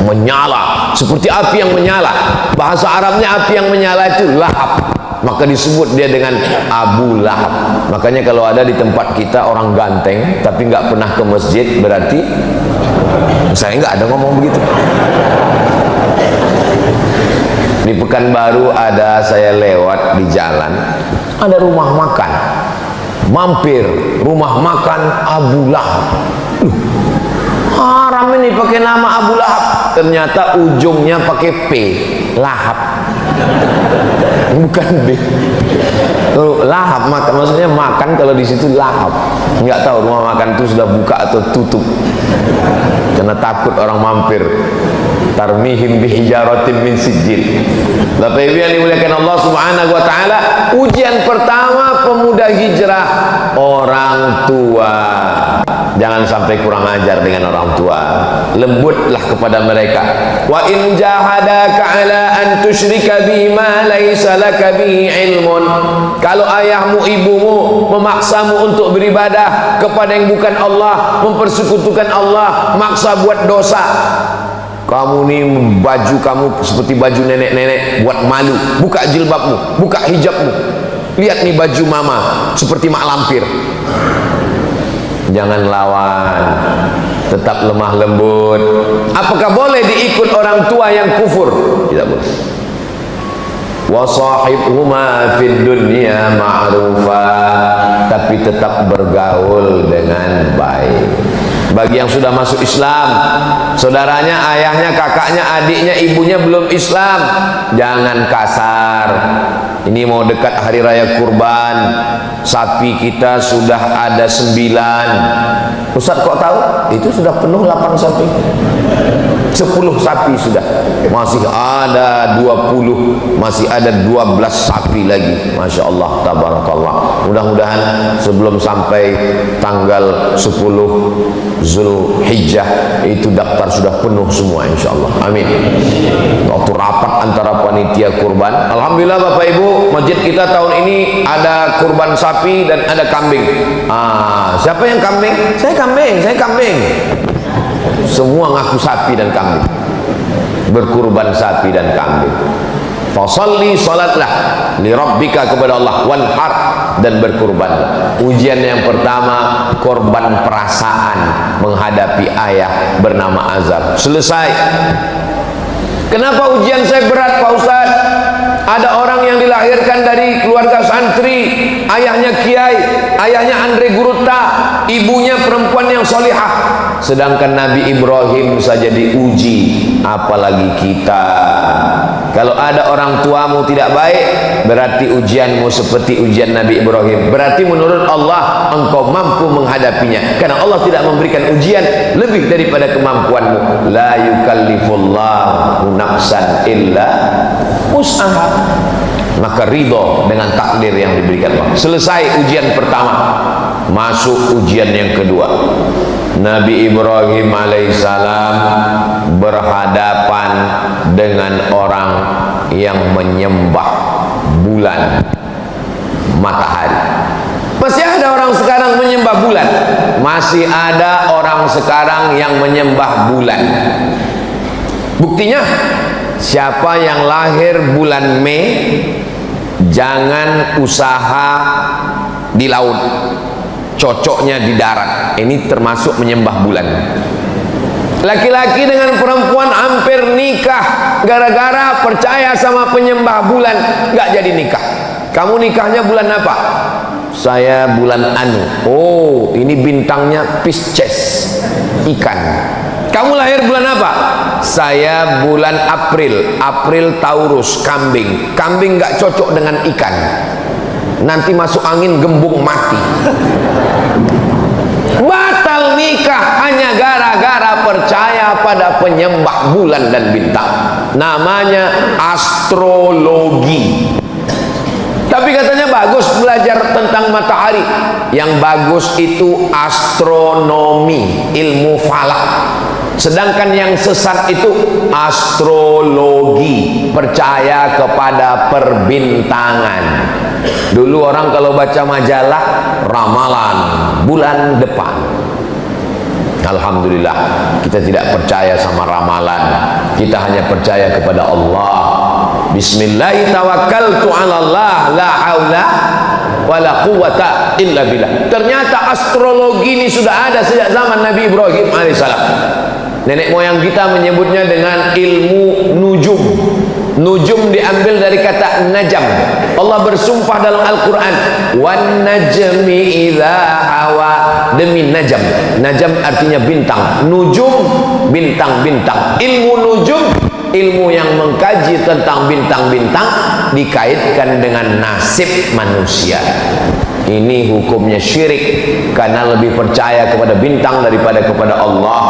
menyala seperti api yang menyala. Bahasa Arabnya api yang menyala itu lahab, maka disebut dia dengan Abu Lahab. Makanya kalau ada di tempat kita orang ganteng tapi nggak pernah ke masjid, berarti saya nggak ada ngomong begitu. Di Pekanbaru ada, saya lewat di jalan, ada rumah makan. mampir rumah makan Abu Lahab. Haram ini pakai nama Abu Lahab, ternyata ujungnya pakai P, lahap, bukan B. Lahap maksudnya makan, kalau di situ lahap. Nggak tahu rumah makan itu sudah buka atau tutup, karena takut orang mampir. Tarmihim bihijaratin min sijil. Bapak Ibu yang dimuliakan Allah Subhanahu wa taala, ujian pertama pemuda hijrah, orang tua. Jangan sampai kurang ajar dengan orang tua. Lembutlah kepada mereka. Wa in jahadaka ala an tusyrika bima laysa laka bihi ilmun. Kalau ayahmu ibumu memaksamu untuk beribadah kepada yang bukan Allah, mempersekutukan Allah, maksa buat dosa. Kamu nih baju kamu seperti baju nenek-nenek, buat malu. Buka jilbabmu, buka hijabmu. Lihat nih baju mama seperti mak lampir. Jangan lawan, tetap lemah lembut. Apakah boleh diikut orang tua yang kufur? Tidak boleh. Wa sahibhuma fid dunya ma'rufa, tapi tetap bergaul dengan baik. Bagi yang sudah masuk Islam, saudaranya, ayahnya, kakaknya, adiknya, ibunya belum Islam, jangan kasar. Ini mau dekat hari raya kurban, sapi kita sudah ada 9. Ustaz kok tahu? Itu sudah penuh 8 sapi, 10 sapi sudah, masih ada 20, masih ada 12 sapi lagi. Masya Allah, tabarakallah. Mudah-mudahan sebelum sampai tanggal 10 Zulhijjah itu daftar sudah penuh semua, insya Allah. Amin. Waktu rapat antara panitia kurban, alhamdulillah Bapak Ibu, masjid kita tahun ini ada kurban sapi dan ada kambing. Siapa yang kambing? Saya kambing, saya kambing. Semua ngaku sapi dan kambing, berkurban sapi dan kambing. Fasalli, salatlah li rabbika, kepada Allah, wanhar, dan berkurban. Ujian yang pertama, korban perasaan menghadapi ayah bernama Azar. Selesai. Kenapa ujian saya berat Pak Ustaz? Ada orang yang dilahirkan dari keluarga santri, ayahnya kiai, ayahnya Andre Guruta, ibunya perempuan yang solihah. Sedangkan Nabi Ibrahim saja diuji, apalagi kita. Kalau ada orang tuamu tidak baik, berarti ujianmu seperti ujian Nabi Ibrahim. Berarti menurut Allah engkau mampu menghadapinya, karena Allah tidak memberikan ujian lebih daripada kemampuanmu. La yukallifullahu nafsan illa wus'aha. Maka ridho dengan takdir yang diberikan Allah. Selesai ujian pertama, masuk ujian yang kedua. Nabi Ibrahim alaihissalam berhadapan dengan orang yang menyembah bulan, matahari. Masih ada orang sekarang menyembah bulan. Masih ada orang sekarang yang menyembah bulan. Buktinya, siapa yang lahir bulan Mei, jangan usaha di laut, cocoknya di darat. Ini termasuk menyembah bulan. Laki-laki dengan perempuan hampir nikah gara-gara percaya sama penyembah bulan, nggak jadi nikah. Kamu nikahnya bulan apa? Saya bulan Anu. Oh, ini bintangnya Pisces, ikan. Kamu lahir bulan apa? Saya bulan April. April Taurus, kambing. Kambing nggak cocok dengan ikan. Nanti masuk angin gembung mati. Batal nikah hanya gara-gara percaya pada penyembah bulan dan bintang. Namanya astrologi. Tapi katanya bagus belajar tentang matahari. Yang bagus itu astronomi, ilmu falak. Sedangkan yang sesat itu astrologi, percaya kepada perbintangan. Dulu orang kalau baca majalah, ramalan bulan depan. Alhamdulillah, kita tidak percaya sama ramalan. Kita hanya percaya kepada Allah. Bismillah tawakkaltu 'ala Allah, la haula wala quwwata illa billah. Ternyata astrologi ini sudah ada sejak zaman Nabi Ibrahim alaihissalam. Nenek moyang kita menyebutnya dengan ilmu nujum. Nujum diambil dari kata najam. Allah bersumpah dalam Al-Quran, wan najmi idza hawa, demi najam. Najam artinya bintang, nujum bintang-bintang. Ilmu nujum, ilmu yang mengkaji tentang bintang-bintang, dikaitkan dengan nasib manusia. Ini hukumnya syirik, karena lebih percaya kepada bintang daripada kepada Allah,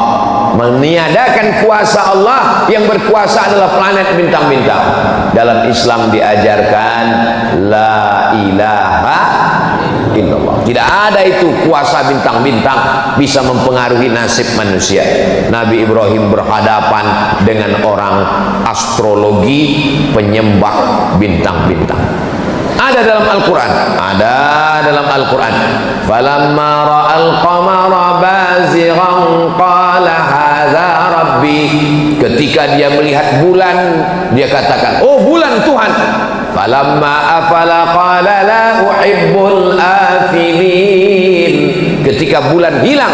meniadakan kuasa Allah. Yang berkuasa adalah planet bintang-bintang. Dalam Islam diajarkan la ilaha illallah. Tidak ada itu kuasa bintang-bintang bisa mempengaruhi nasib manusia. Nabi Ibrahim berhadapan dengan orang astrologi, penyembah bintang-bintang. Ada dalam Al-Quran, ada dalam Al-Quran. Falamma ra'al qamara bazighan qala hadza rabbi. Ketika dia melihat bulan, dia katakan, oh bulan Tuhan. Falamma afala qala la uhibbul afilin. Ketika bulan hilang,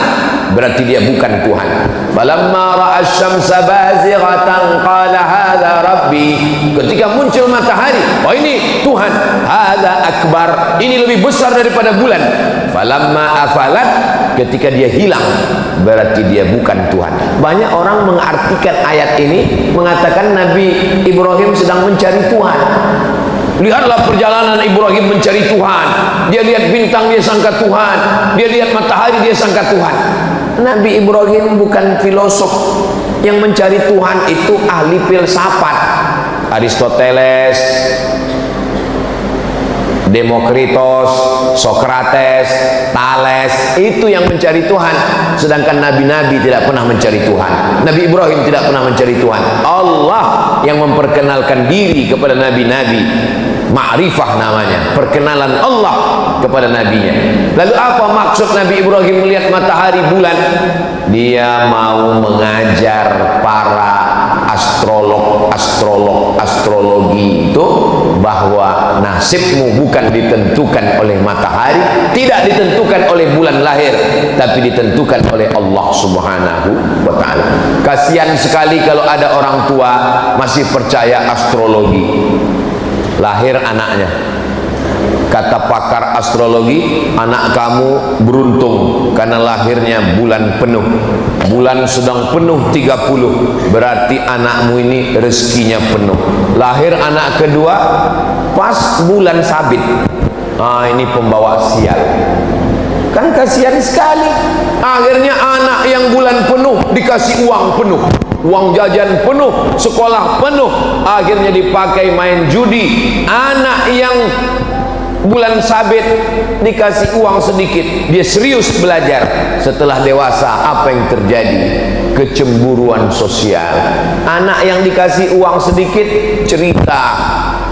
berarti dia bukan Tuhan. Falamma ra'asy syamsa bazighatan qala hadza rabbi. Ketika muncul matahari, oh ini Tuhan. Hadza akbar, ini lebih besar daripada bulan. Falamma afalat, ketika dia hilang, berarti dia bukan Tuhan. Banyak orang mengartikan ayat ini mengatakan Nabi Ibrahim sedang mencari Tuhan. Lihatlah perjalanan Ibrahim mencari Tuhan. Dia lihat bintang, dia sangka Tuhan. Dia lihat matahari, dia sangka Tuhan. Nabi Ibrahim bukan filosof. Yang mencari Tuhan itu ahli filsafat. Aristoteles, Demokritos, Sokrates, Thales, itu yang mencari Tuhan. Sedangkan nabi-nabi tidak pernah mencari Tuhan. Nabi Ibrahim tidak pernah mencari Tuhan. Allah yang memperkenalkan diri kepada nabi-nabi. Ma'rifah namanya, perkenalan Allah kepada nabinya. Lalu apa maksud Nabi Ibrahim melihat matahari bulan? Dia mau mengajar para astrologi itu bahwa nasibmu bukan ditentukan oleh matahari, tidak ditentukan oleh bulan lahir, tapi ditentukan oleh Allah Subhanahu wa ta'ala. Kasihan sekali kalau ada orang tua masih percaya astrologi. Lahir anaknya, kata pakar astrologi, anak kamu beruntung karena lahirnya bulan penuh. Bulan sedang penuh 30, berarti anakmu ini rezekinya penuh. Lahir anak kedua pas bulan sabit, ini pembawa sial. Kan kasihan sekali. Akhirnya anak yang bulan penuh dikasih uang penuh, uang jajan penuh, sekolah penuh, akhirnya dipakai main judi. Anak yang bulan sabit dikasih uang sedikit, dia serius belajar. Setelah dewasa, apa yang terjadi? Kecemburuan sosial. Anak yang dikasih uang sedikit cerita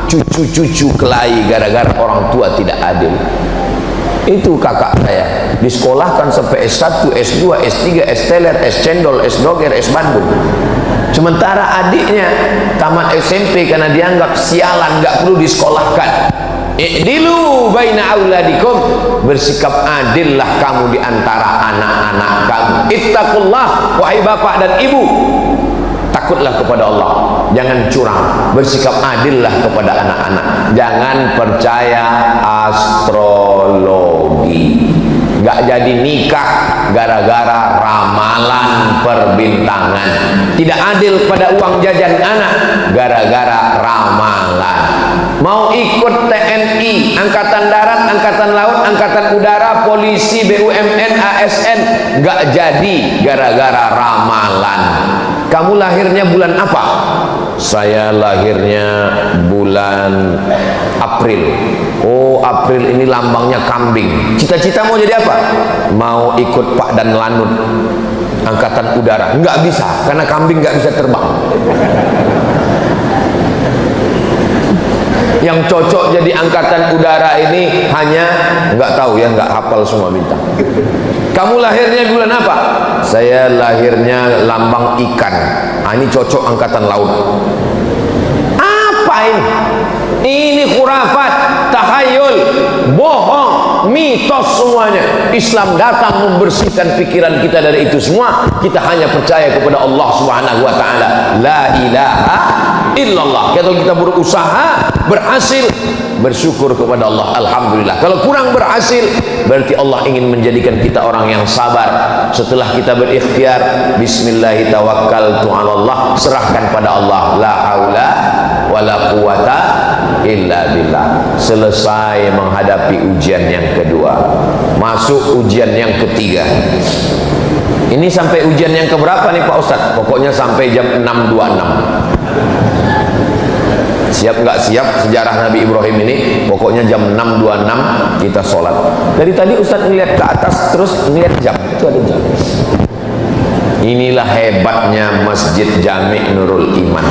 cucu-cucu kelahi gara-gara orang tua tidak adil. Itu kakak saya disekolahkan sampai S1, S2, S3, S teler, S cendol, S doger, S bandung. Sementara adiknya tamat SMP karena dianggap sialan, gak perlu disekolahkan. I'dilu baina auladikum, bersikap adillah kamu di antara anak-anak kamu. Ittaqullah, wahai bapak dan ibu, takutlah kepada Allah, jangan curang, bersikap adillah kepada anak-anak, jangan percaya astrologi. Gak jadi nikah gara-gara ramalan perbintangan, tidak adil pada uang jajan anak gara-gara ramalan. Mau ikut TNI, Angkatan Darat, Angkatan Laut, Angkatan Udara, Polisi, BUMN, ASN, gak jadi gara-gara ramalan. Kamu lahirnya bulan apa? Saya lahirnya bulan April. Oh, April ini lambangnya kambing. Cita-cita mau jadi apa? Mau ikut Pak Dan Lanut, Angkatan Udara. Nggak bisa, karena kambing nggak bisa terbang. Yang cocok jadi Angkatan Udara ini hanya nggak tahu ya, nggak hafal semua bintang. Kamu lahirnya bulan apa? Saya lahirnya lambang ikan. Ini cocok Angkatan Laut. Apa ini? Ini khurafat, tahayul, bohong, mitos semuanya. Islam datang membersihkan pikiran kita dari itu semua. Kita hanya percaya kepada Allah Subhanahu wa ta'ala. La ilaha illallah. Kalau kita berusaha berhasil, bersyukur kepada Allah, alhamdulillah. Kalau kurang berhasil, berarti Allah ingin menjadikan kita orang yang sabar. Setelah kita berikhtiar, bismillahi tawakkaltu 'alallah, serahkan pada Allah, la haula wala quwata illa billah. Selesai menghadapi ujian yang kedua, masuk ujian yang ketiga. Ini sampai ujian yang keberapa nih Pak Ustadz? Pokoknya sampai jam 6.26. Siap nggak siap sejarah Nabi Ibrahim ini, pokoknya jam 6.26 kita sholat. Dari tadi Ustadz ngeliat ke atas terus ngeliat jam, itu ada jam. Inilah hebatnya Masjid Jami' Nurul Iman.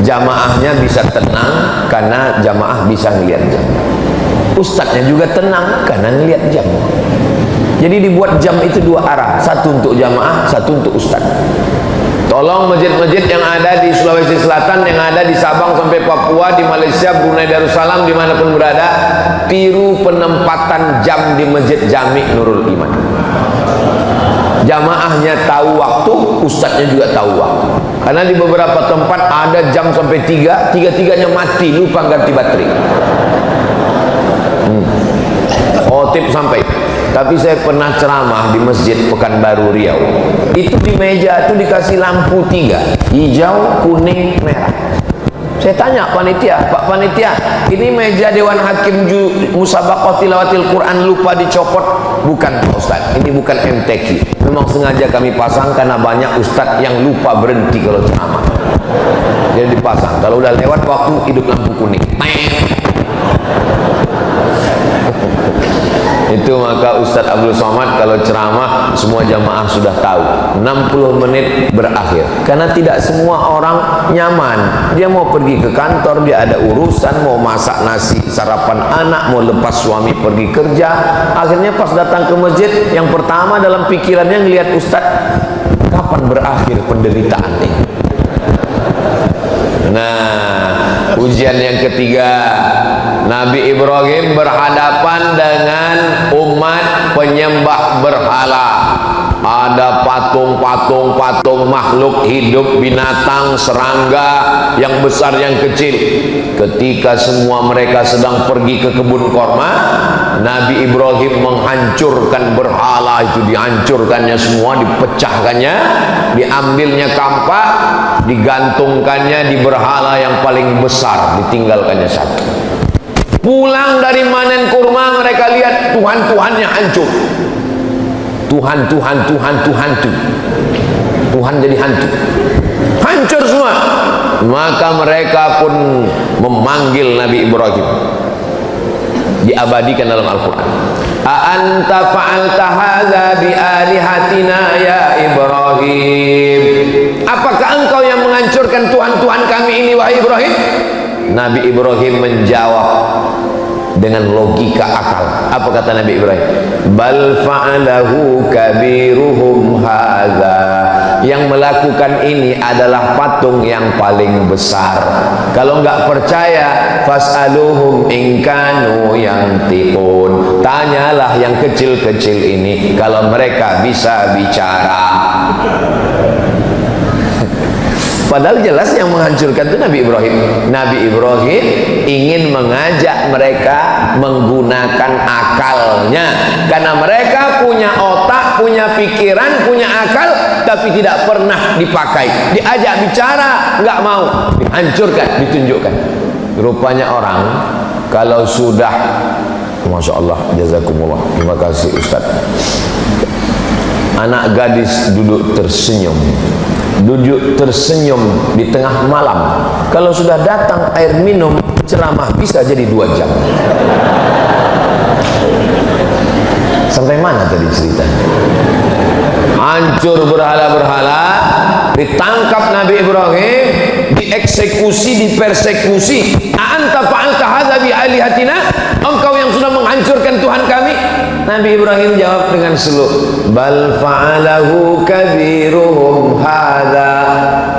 Jamaahnya bisa tenang karena jamaah bisa ngeliat jam. Ustadznya juga tenang karena ngeliat jam. Jadi dibuat jam itu dua arah, satu untuk jamaah, satu untuk ustadz. Tolong masjid-masjid yang ada di Sulawesi Selatan, yang ada di Sabang sampai Papua, di Malaysia, Brunei Darussalam, dimanapun berada, tiru penempatan jam di Masjid Jami' Nurul Iman. Jamaahnya tahu waktu, ustadznya juga tahu waktu. Karena di beberapa tempat ada jam sampai 3, tiga-tiganya mati, lupa ganti baterai. Khotib sampai. Tapi saya pernah ceramah di Masjid Pekanbaru Riau. Itu di meja itu dikasih lampu 3, hijau, kuning, merah. Saya tanya panitia, Pak panitia, ini meja Dewan Hakim Musabaqah Tilawatil Quran lupa dicopot? Bukan Pak Ustaz, ini bukan MTQ. Memang sengaja kami pasang karena banyak ustadz yang lupa berhenti kalau ceramah. Jadi dipasang. Kalau udah lewat waktu, hidup lampu kuning. Itu maka Ustadz Abdul Somad kalau ceramah semua jamaah sudah tahu 60 menit berakhir. Karena tidak semua orang nyaman. Dia mau pergi ke kantor, dia ada urusan, mau masak nasi sarapan anak, mau lepas suami pergi kerja. Akhirnya pas datang ke masjid, yang pertama dalam pikirannya ngelihat Ustadz, kapan berakhir penderitaan ini. Nah, ujian yang ketiga, Nabi Ibrahim berhadapan dengan umat penyembah berhala. Ada patung-patung makhluk hidup, binatang, serangga, yang besar yang kecil. Ketika semua mereka sedang pergi ke kebun korma, Nabi Ibrahim menghancurkan berhala itu, dihancurkannya semua, dipecahkannya, diambilnya kampak, digantungkannya di berhala yang paling besar, ditinggalkannya satu. Pulang dari manen kurma, mereka lihat Tuhan-Tuhannya hancur. Tuhan jadi hantu, hancur semua. Maka mereka pun memanggil Nabi Ibrahim, diabadikan dalam Al-Quran. A'anta fa'alta hadza bi alihatina ya Ibrahim? Apakah engkau yang menghancurkan Tuhan-Tuhan kami ini wahai Ibrahim? Nabi Ibrahim menjawab dengan logika akal. Apa kata Nabi Ibrahim? Bal fa'alahu kabiruhum hadza. Yang melakukan ini adalah patung yang paling besar. Kalau enggak percaya, fas'aluhum in kanu yantiqun. Tanyalah yang kecil-kecil ini kalau mereka bisa bicara. Padahal jelas yang menghancurkan itu Nabi Ibrahim. Nabi Ibrahim ingin mengajak mereka menggunakan akalnya. Karena mereka punya otak, punya pikiran, punya akal, tapi tidak pernah dipakai. Diajak bicara, nggak mau. Dihancurkan, ditunjukkan. Rupanya orang, kalau sudah, Masya Allah, jazakumullah, terima kasih Ustaz. Anak gadis duduk tersenyum di tengah malam. Kalau sudah datang air minum, ceramah bisa jadi 2 jam. Sampai mana tadi ceritanya? Hancur berhala-berhala, ditangkap Nabi Ibrahim, dieksekusi, dipersekusi. A'anta fa'alta hadza bi alihatina? Engkau yang sudah menghancurkan Tuhan kami? Nabi Ibrahim jawab dengan slow, bal fa'alahu kabiruhum hadza.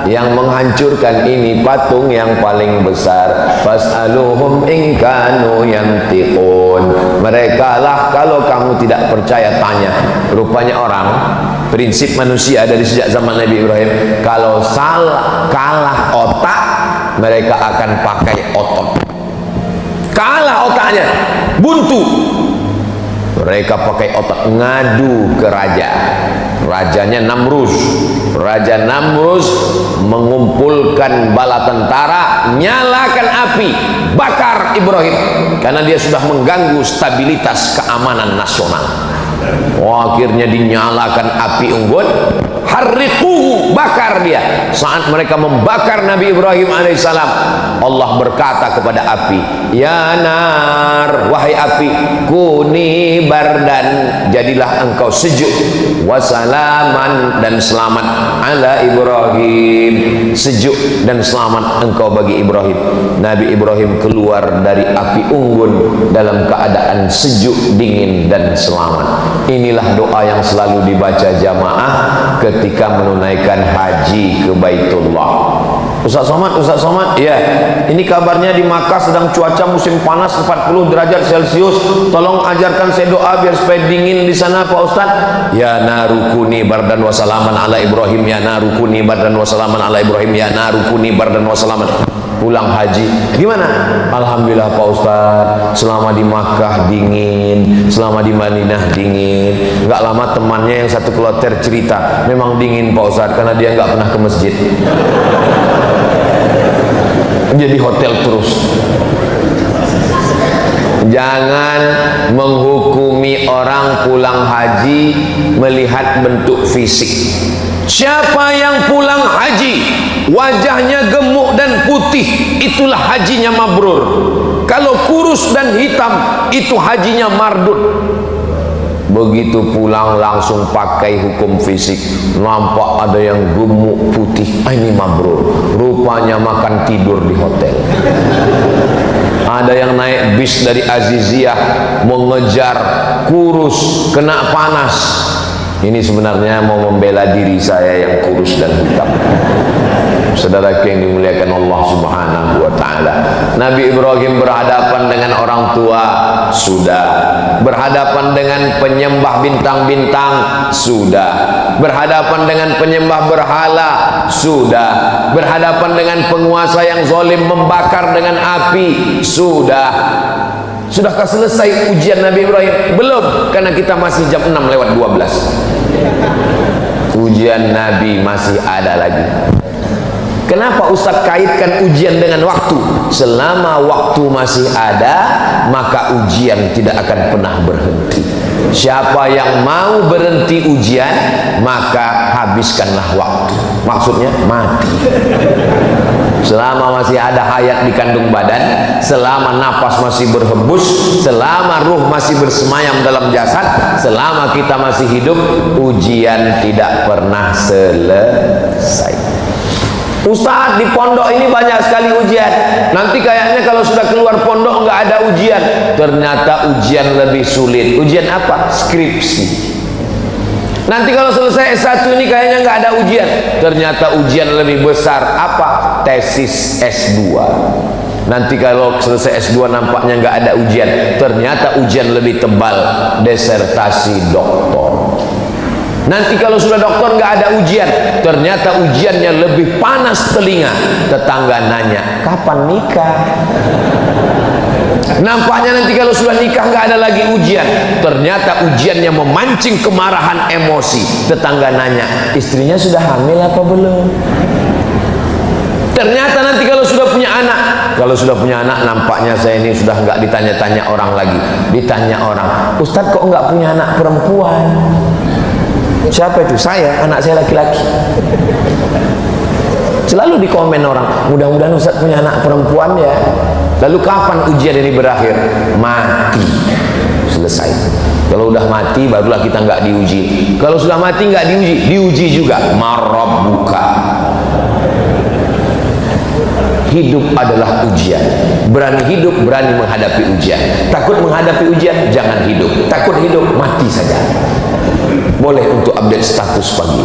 Yang menghancurkan ini patung yang paling besar. Fas'aluhum in kanu yantiqun. Mereka lah, kalau kamu tidak percaya tanya. Rupanya orang, prinsip manusia dari sejak zaman Nabi Ibrahim, kalau kalah otak, mereka akan pakai otot. kalah otaknya, buntu. Mereka pakai otak, ngadu ke raja. Rajanya Namrus. Raja Namrus mengumpulkan bala tentara, nyalakan api, bakar Ibrahim, karena dia sudah mengganggu stabilitas keamanan nasional. Akhirnya dinyalakan api unggun, harriquhu, bakar dia. Saat mereka membakar Nabi Ibrahim alaihissalam, Allah berkata kepada api, ya nar, wahai api, kuni bardan, jadilah engkau sejuk, wasalaman, dan selamat, ala Ibrahim, sejuk dan selamat engkau bagi Ibrahim. Nabi Ibrahim keluar dari api unggun dalam keadaan sejuk, dingin, dan selamat. Inilah doa yang selalu dibaca jamaah ketika menunaikan haji ke Baitullah. Ustaz Somad, ya, ini kabarnya di Makkah sedang cuaca musim panas 40 derajat Celcius. Tolong ajarkan saya doa biar supaya dingin di sana Pak Ustaz. Ya narukuni bardan wa salaman ala Ibrahim, ya narukuni bardan wa salaman ala Ibrahim, ya narukuni bardan wa salaman. Pulang haji, gimana? Alhamdulillah Pak Ustaz, selama di Makkah dingin, selama di Madinah dingin. Nggak lama temannya yang satu kloter cerita, memang dingin Pak Ustaz, karena dia nggak pernah ke masjid. Jadi hotel terus. Jangan menghukumi orang pulang haji melihat bentuk fisik. Siapa yang pulang haji wajahnya gemuk dan putih, itulah hajinya mabrur. Kalau kurus dan hitam, itu hajinya mardut. Begitu pulang langsung pakai hukum fisik, nampak ada yang gemuk putih, ini mabrur, rupanya makan tidur di hotel. Ada yang naik bis dari Aziziyah mengejar kurus, kena panas. Ini sebenarnya mau membela diri saya yang kurus dan hitam. Saudara yang dimuliakan Allah Subhanahu wa ta'ala, Nabi Ibrahim berhadapan dengan orang tua, sudah. Berhadapan dengan penyembah bintang-bintang, sudah. Berhadapan dengan penyembah berhala, sudah. Berhadapan dengan penguasa yang zalim membakar dengan api, sudah. Sudahkah selesai ujian Nabi Ibrahim? Belum, karena kita masih jam 6:12. Ujian Nabi masih ada lagi. Kenapa Ustaz kaitkan ujian dengan waktu? Selama waktu masih ada, maka ujian tidak akan pernah berhenti. Siapa yang mau berhenti ujian, maka habiskanlah waktu. Maksudnya mati. Selama masih ada hayat di kandung badan, selama napas masih berhembus, selama ruh masih bersemayam dalam jasad, selama kita masih hidup, ujian tidak pernah selesai. Ustaz, di pondok ini banyak sekali ujian. Nanti kayaknya kalau sudah keluar pondok nggak ada ujian. Ternyata ujian lebih sulit. Ujian apa? Skripsi. Nanti kalau selesai S1 ini kayaknya nggak ada ujian. Ternyata ujian lebih besar. Apa? Tesis S2. Nanti kalau selesai S2 nampaknya nggak ada ujian. Ternyata ujian lebih tebal. Disertasi doktor. Nanti kalau sudah doktor nggak ada ujian, ternyata ujiannya lebih panas telinga. Tetangga nanya, kapan nikah? Nampaknya nanti kalau sudah nikah nggak ada lagi ujian, ternyata ujiannya memancing kemarahan emosi. Tetangga nanya, istrinya sudah hamil apa belum? Ternyata nanti kalau sudah punya anak, nampaknya saya ini sudah nggak ditanya-tanya orang lagi. Ditanya orang, Ustadz kok nggak punya anak perempuan? Siapa itu? Saya, anak saya laki-laki. Selalu dikomen orang, mudah-mudahan Ustaz punya anak perempuan ya. Lalu kapan ujian ini berakhir? Mati. Selesai. Kalau udah mati barulah kita nggak diuji. Kalau sudah mati nggak diuji juga. Marabbuka. Hidup adalah ujian. Berani hidup, berani menghadapi ujian. Takut menghadapi ujian, jangan hidup. Takut hidup, mati saja. Boleh untuk update status pagi.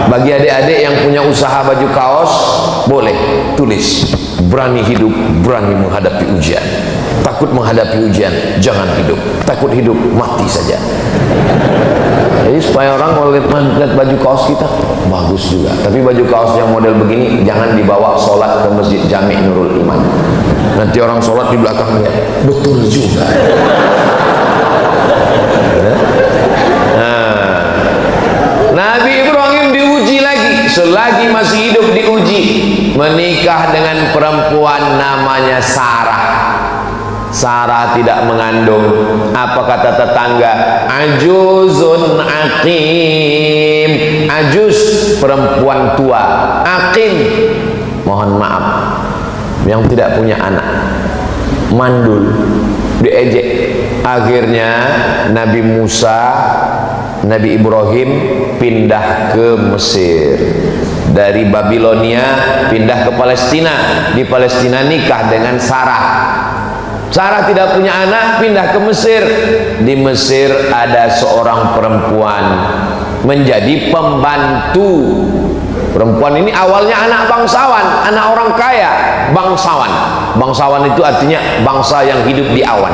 Bagi adik-adik yang punya usaha baju kaos, boleh tulis, berani hidup, berani menghadapi ujian. Takut menghadapi ujian, jangan hidup. Takut hidup, mati saja. Jadi supaya orang kalau lihat baju kaos kita bagus juga, tapi baju kaos yang model begini jangan dibawa sholat ke masjid Jami' Nurul Iman. Nanti orang sholat di belakangnya betul juga. Nabi Ibrahim diuji lagi, selagi masih hidup diuji, menikah dengan perempuan namanya Sarah. Sarah tidak mengandung. Apa kata tetangga? Ajuzun aqim. Ajuz, perempuan tua. Aqim, mohon maaf, yang tidak punya anak, mandul, diejek. Akhirnya Nabi Musa, Nabi Ibrahim pindah ke Mesir. Dari Babilonia pindah ke Palestina. Di Palestina nikah dengan Sarah. Sarah tidak punya anak, pindah ke Mesir. Di Mesir ada seorang perempuan menjadi pembantu. Perempuan ini awalnya anak bangsawan, anak orang kaya, bangsawan. Bangsawan itu artinya bangsa yang hidup di awan,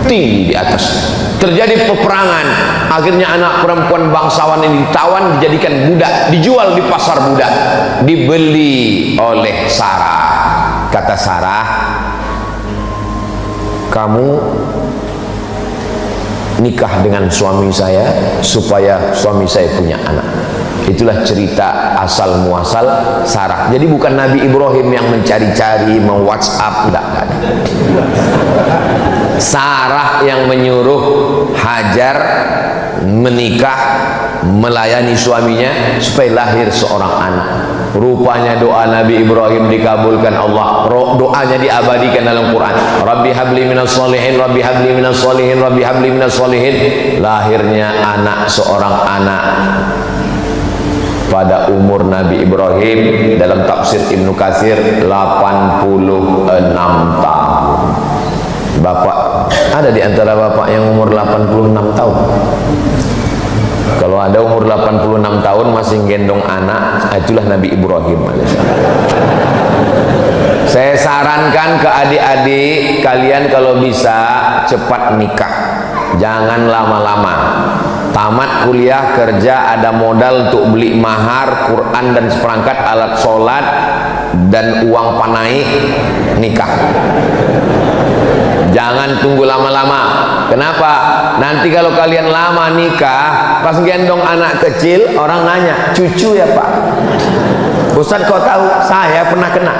tinggi di atas. Terjadi peperangan, akhirnya anak perempuan bangsawan ini ditawan, dijadikan budak, dijual di pasar budak, dibeli oleh Sarah. Kata Sarah, kamu nikah dengan suami saya supaya suami saya punya anak. Itulah cerita asal muasal Sarah. Jadi bukan Nabi Ibrahim yang mencari-cari, WhatsApp, enggak. Sarah yang menyuruh Hajar menikah, melayani suaminya supaya lahir seorang anak. Rupanya doa Nabi Ibrahim dikabulkan Allah. Doanya diabadikan dalam Quran. Rabbi habli minas solihin, Rabbi habli minas solihin, Rabbi habli minas solihin. Lahirnya anak, seorang anak pada umur Nabi Ibrahim, dalam tafsir Ibnu Katsir 86 tahun. Bapak, ada di antara bapak yang umur 86 tahun? Kalau ada umur 86 tahun masih gendong anak, itulah Nabi Ibrahim alaihissalam. Saya sarankan ke adik-adik kalian kalau bisa cepat nikah, jangan lama-lama. Tamat kuliah, kerja, ada modal untuk beli mahar, Quran dan seperangkat alat sholat dan uang panai, nikah. Jangan tunggu lama-lama. Kenapa? Nanti kalau kalian lama nikah, pas gendong anak kecil, orang nanya, cucu ya Pak? Ustaz kau tahu? Saya pernah kena.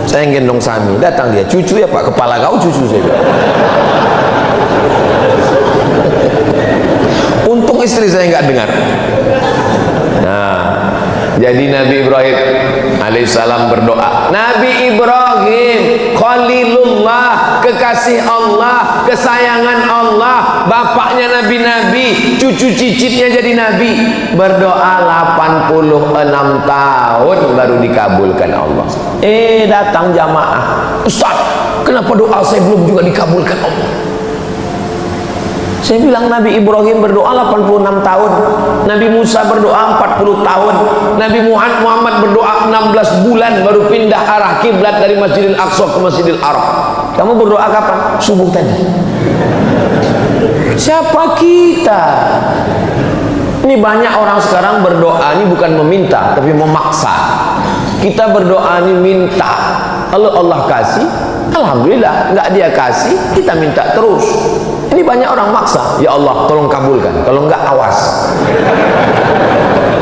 Saya gendong Sami, datang dia, cucu ya Pak? Kepala kau cucu saya. Untung istri saya nggak dengar. Nah, jadi Nabi Ibrahim alaihissalam berdoa. Nabi Ibrahim Khalilullah, kekasih Allah, kesayangan Allah, bapaknya nabi-nabi, cucu cicitnya jadi nabi, berdoa 86 tahun baru dikabulkan Allah. Datang jamaah, Ustaz, kenapa doa saya belum juga dikabulkan Allah? Saya bilang Nabi Ibrahim berdoa 86 tahun, Nabi Musa berdoa 40 tahun, Nabi Muhammad berdoa 16 bulan baru pindah arah kiblat dari Masjidil Aqsa ke Masjidil Arab. Kamu berdoa kapan? Subuh tadi. Siapa kita? Ini banyak orang sekarang berdoa ini bukan meminta tapi memaksa. Kita berdoa ini minta. Kalau Allah kasih, alhamdulillah. Enggak dia kasih, kita minta terus. Ini banyak orang maksa, ya Allah tolong kabulkan, kalau enggak awas.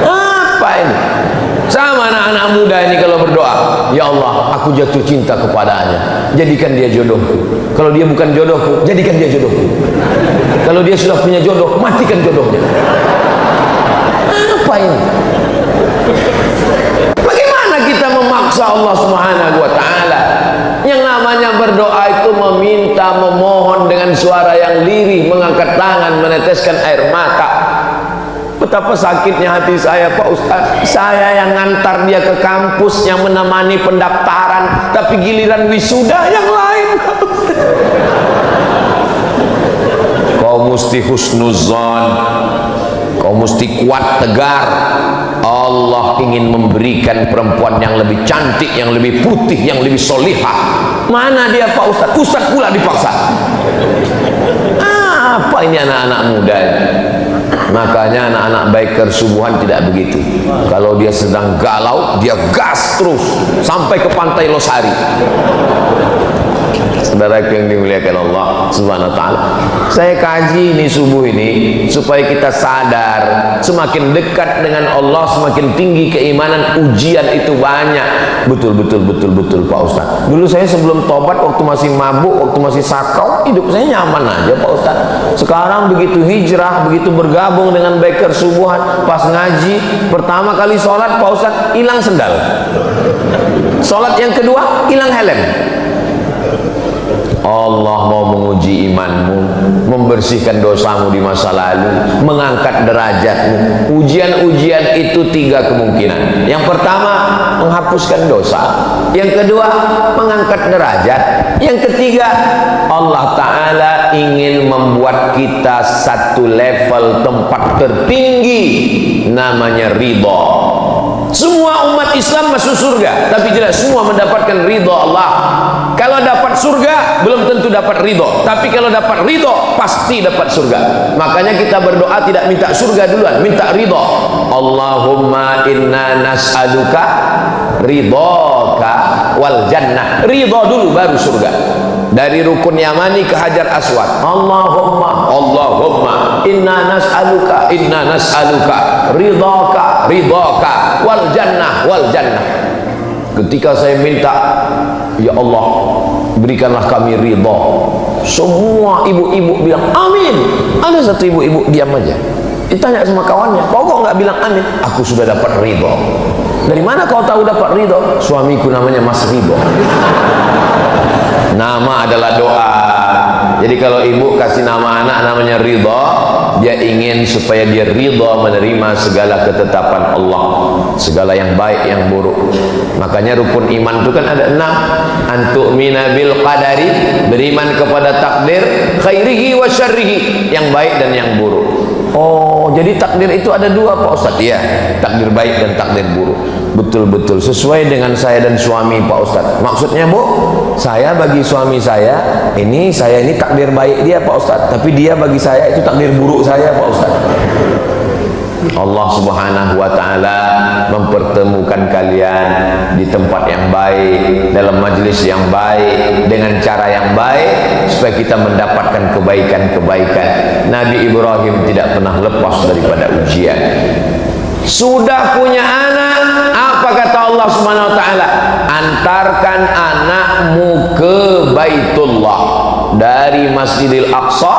Apa ini? Sama anak-anak muda ini kalau berdoa, ya Allah aku jatuh cinta kepadanya, jadikan dia jodohku. Kalau dia bukan jodohku, jadikan dia jodohku. Kalau dia sudah punya jodoh, matikan jodohnya. Apa ini? Bagaimana kita memaksa Allah Subhanahu wa ta'ala? Yang namanya berdoa itu meminta, memohon dengan suara yang lirih, mengangkat tangan, meneteskan air mata. Betapa sakitnya hati saya, Pak Ustaz. Saya yang ngantar dia ke kampus, yang menemani pendaftaran, tapi giliran wisuda yang lain. Kau mesti husnuzon, kau mesti kuat tegar. Allah ingin memberikan perempuan yang lebih cantik, yang lebih putih, yang lebih solihah. Mana dia Pak Ustaz? Ustaz pula dipaksa. Apa ini anak-anak muda ini? Makanya anak-anak biker subuhan tidak begitu. Kalau dia sedang galau, dia gas terus sampai ke pantai Losari. Saudara yang dimuliakan Allah Subhanahu wa taala, saya kaji ini subuh ini supaya kita sadar, semakin dekat dengan Allah semakin tinggi keimanan, ujian itu banyak. Betul Pak Ustaz. Dulu saya sebelum tobat, waktu masih mabuk, waktu masih sakau, hidup saya nyaman aja Pak Ustaz. Sekarang begitu hijrah, begitu bergabung dengan biker subuhan, pas ngaji pertama kali sholat Pak Ustaz hilang sendal, sholat yang kedua hilang helm. Allah mau menguji imanmu, membersihkan dosamu di masa lalu, mengangkat derajatmu. Ujian-ujian itu 3 kemungkinan. Yang pertama, menghapuskan dosa. Yang kedua, mengangkat derajat. Yang ketiga, Allah Ta'ala ingin membuat kita satu level tempat tertinggi, namanya ridha. Semua umat Islam masuk surga, tapi tidak semua mendapatkan ridha Allah. Kalau dapat surga belum tentu dapat ridho, tapi kalau dapat ridho pasti dapat surga. Makanya kita berdoa tidak minta surga duluan, minta ridho. Allahumma inna nas'aluka ridhoka wal jannah. Ridho dulu baru surga. Dari rukun Yamani ke Hajar Aswad, Allahumma inna nas'aluka ridhoka wal jannah. Ketika saya minta, ya Allah berikanlah kami ridha, semua ibu-ibu bilang amin. Ada satu ibu-ibu diam aja, ditanya sama kawannya, kau kok nggak bilang amin? Aku sudah dapat ridha. Dari mana kau tahu dapat ridha? Suamiku namanya Mas Ridho. Nama adalah doa. Jadi kalau ibu kasih nama anak namanya Ridho, dia ingin supaya dia ridho menerima segala ketetapan Allah, segala yang baik yang buruk. Makanya rukun iman itu kan ada 6. Antu'mina bil qadari, beriman kepada takdir, khairihi wa syarrihi, yang baik dan yang buruk. Oh, jadi takdir itu ada 2 Pak Ustaz? Iya, takdir baik dan takdir buruk. Betul-betul sesuai dengan saya dan suami Pak Ustaz. Maksudnya Bu, saya bagi suami saya ini takdir baik dia Pak Ustaz, tapi dia bagi saya itu takdir buruk saya Pak Ustaz. Allah Subhanahu wa taala mempertemukan kalian di tempat yang baik, dalam majelis yang baik, dengan cara yang baik, supaya kita mendapatkan kebaikan-kebaikan. Nabi Ibrahim tidak pernah lepas daripada ujian. Sudah punya anak, apa kata Allah Subhanahu wa taala? Antarkan anakmu ke Baitullah, dari Masjidil Aqsa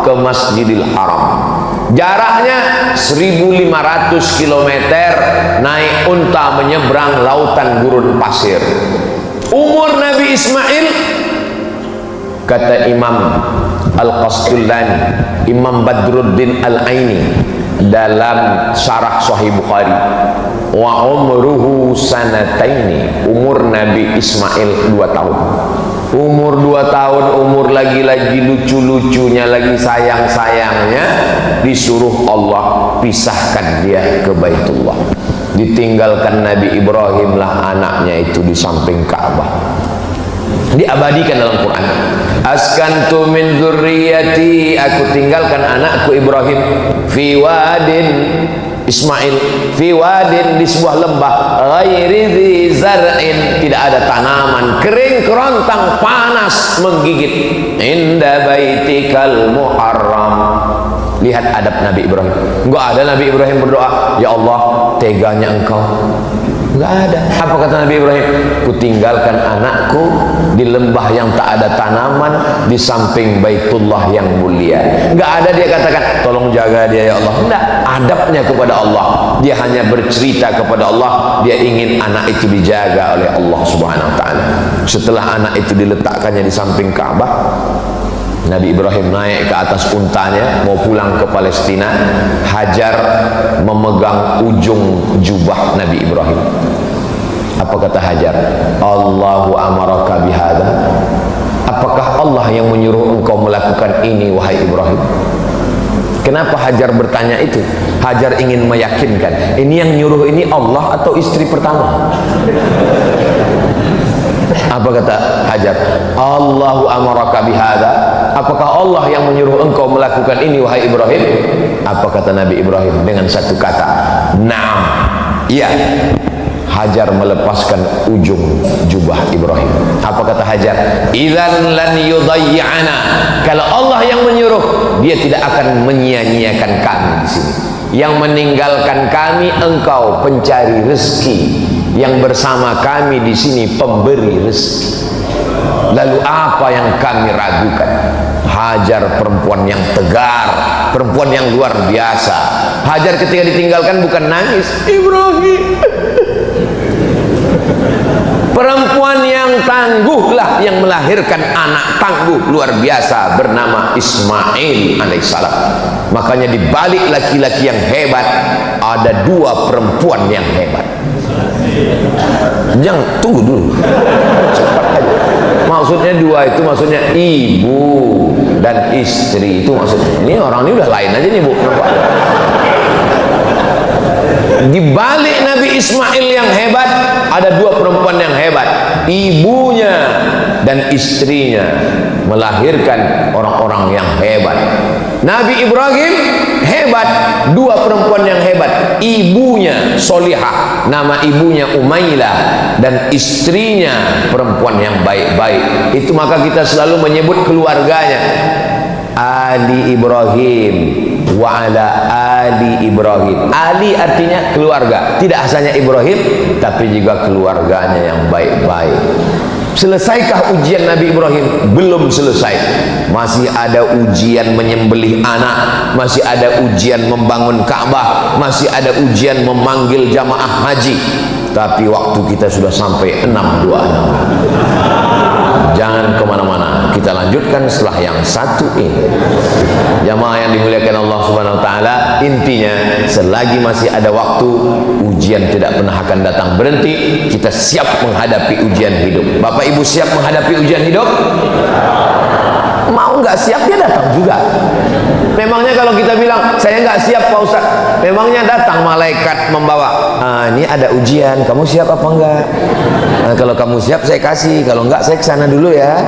ke Masjidil Haram. Jaraknya 1500 km, naik unta menyeberang lautan gurun pasir. Umur Nabi Ismail, kata Imam Al-Qastullani, Imam Badruddin Al-Aini dalam syarah Sahih Bukhari, wa umruhu sanataini, umur Nabi Ismail 2 tahun. Umur 2 tahun, umur lagi-lagi lucu-lucunya, lagi sayang-sayangnya, disuruh Allah pisahkan dia ke Baitullah. Ditinggalkan Nabi Ibrahim lah anaknya itu di samping Ka'bah. Diabadikan dalam Quran. Askantu min dzurriyyati, aku tinggalkan anakku Ibrahim fi wadin, Ismail fi wadin, di sebuah lembah, ghairi dzi zar'in, tidak ada tanaman, kering kerontang, panas menggigit, inda baitikal muharram. Lihat adab Nabi Ibrahim. Enggak ada Nabi Ibrahim berdoa, ya Allah teganya engkau. Enggak ada. Apa kata Nabi Ibrahim? Kutinggalkan anakku di lembah yang tak ada tanaman, di samping Baitullah yang mulia. Enggak ada dia katakan tolong jaga dia ya Allah. Enggak. Adabnya kepada Allah, dia hanya bercerita kepada Allah, dia ingin anak itu dijaga oleh Allah Subhanahu wa taala. Setelah anak itu diletakkannya di samping Ka'bah, Nabi Ibrahim naik ke atas untanya mau pulang ke Palestina. Hajar memegang ujung jubah Nabi Ibrahim. Apa kata Hajar? Allahu amaraka bihadza, apakah Allah yang menyuruh engkau melakukan ini wahai Ibrahim? Kenapa Hajar bertanya itu? Hajar ingin meyakinkan, ini yang nyuruh ini Allah atau istri pertama? Apa kata Hajar? Allahu amaraka bihadza, apakah Allah yang menyuruh engkau melakukan ini wahai Ibrahim? Apa kata Nabi Ibrahim dengan satu kata? Naam. Iya. Hajar melepaskan ujung jubah Ibrahim. Apa kata Hajar? Idzan lan yudayyi'ana. Kalau Allah yang menyuruh, dia tidak akan menyia-nyiakan kami di sini. Yang meninggalkan kami engkau pencari rezeki, yang bersama kami di sini pemberi rezeki. Lalu apa yang kami ragukan? Hajar perempuan yang tegar, perempuan yang luar biasa. Hajar ketika ditinggalkan bukan nangis, Ibrahim. Perempuan yang tangguhlah yang melahirkan anak tangguh luar biasa bernama Ismail alaihissalam. Makanya di balik laki-laki yang hebat ada dua perempuan yang hebat. Jangan tunggu dulu, cepat aja. Maksudnya dua itu maksudnya ibu dan istri, itu maksudnya. Ini orang ini udah lain aja nih bu. Di balik Nabi Ismail yang hebat ada dua perempuan yang hebat, ibunya dan istrinya melahirkan orang-orang yang hebat. Nabi Ibrahim hebat, dua perempuan yang hebat, ibunya solihah, nama ibunya Umailah, dan istrinya perempuan yang baik-baik. Itu maka kita selalu menyebut keluarganya Ali Ibrahim wa ala Ali Ibrahim. Ali artinya keluarga, tidak hanya Ibrahim tapi juga keluarganya yang baik-baik. Selesaikah ujian Nabi Ibrahim? Belum selesai. Masih ada ujian menyembelih anak, masih ada ujian membangun Ka'bah, masih ada ujian memanggil jamaah haji. Tapi waktu kita sudah sampai 626. Jangan kemana-mana, kita lanjutkan setelah yang satu ini. Jamaah yang dimuliakan Allah Subhanahu Wa Taala, intinya selagi masih ada waktu, ujian tidak pernah akan datang berhenti. Kita siap menghadapi ujian hidup. Bapak Ibu siap menghadapi ujian hidup? Mau nggak siap dia datang juga. Memangnya kalau kita bilang saya nggak siap Pak Ustaz, memangnya datang malaikat membawa, ini ada ujian, kamu siap apa enggak? Kalau kamu siap saya kasih, kalau enggak saya kesana dulu ya.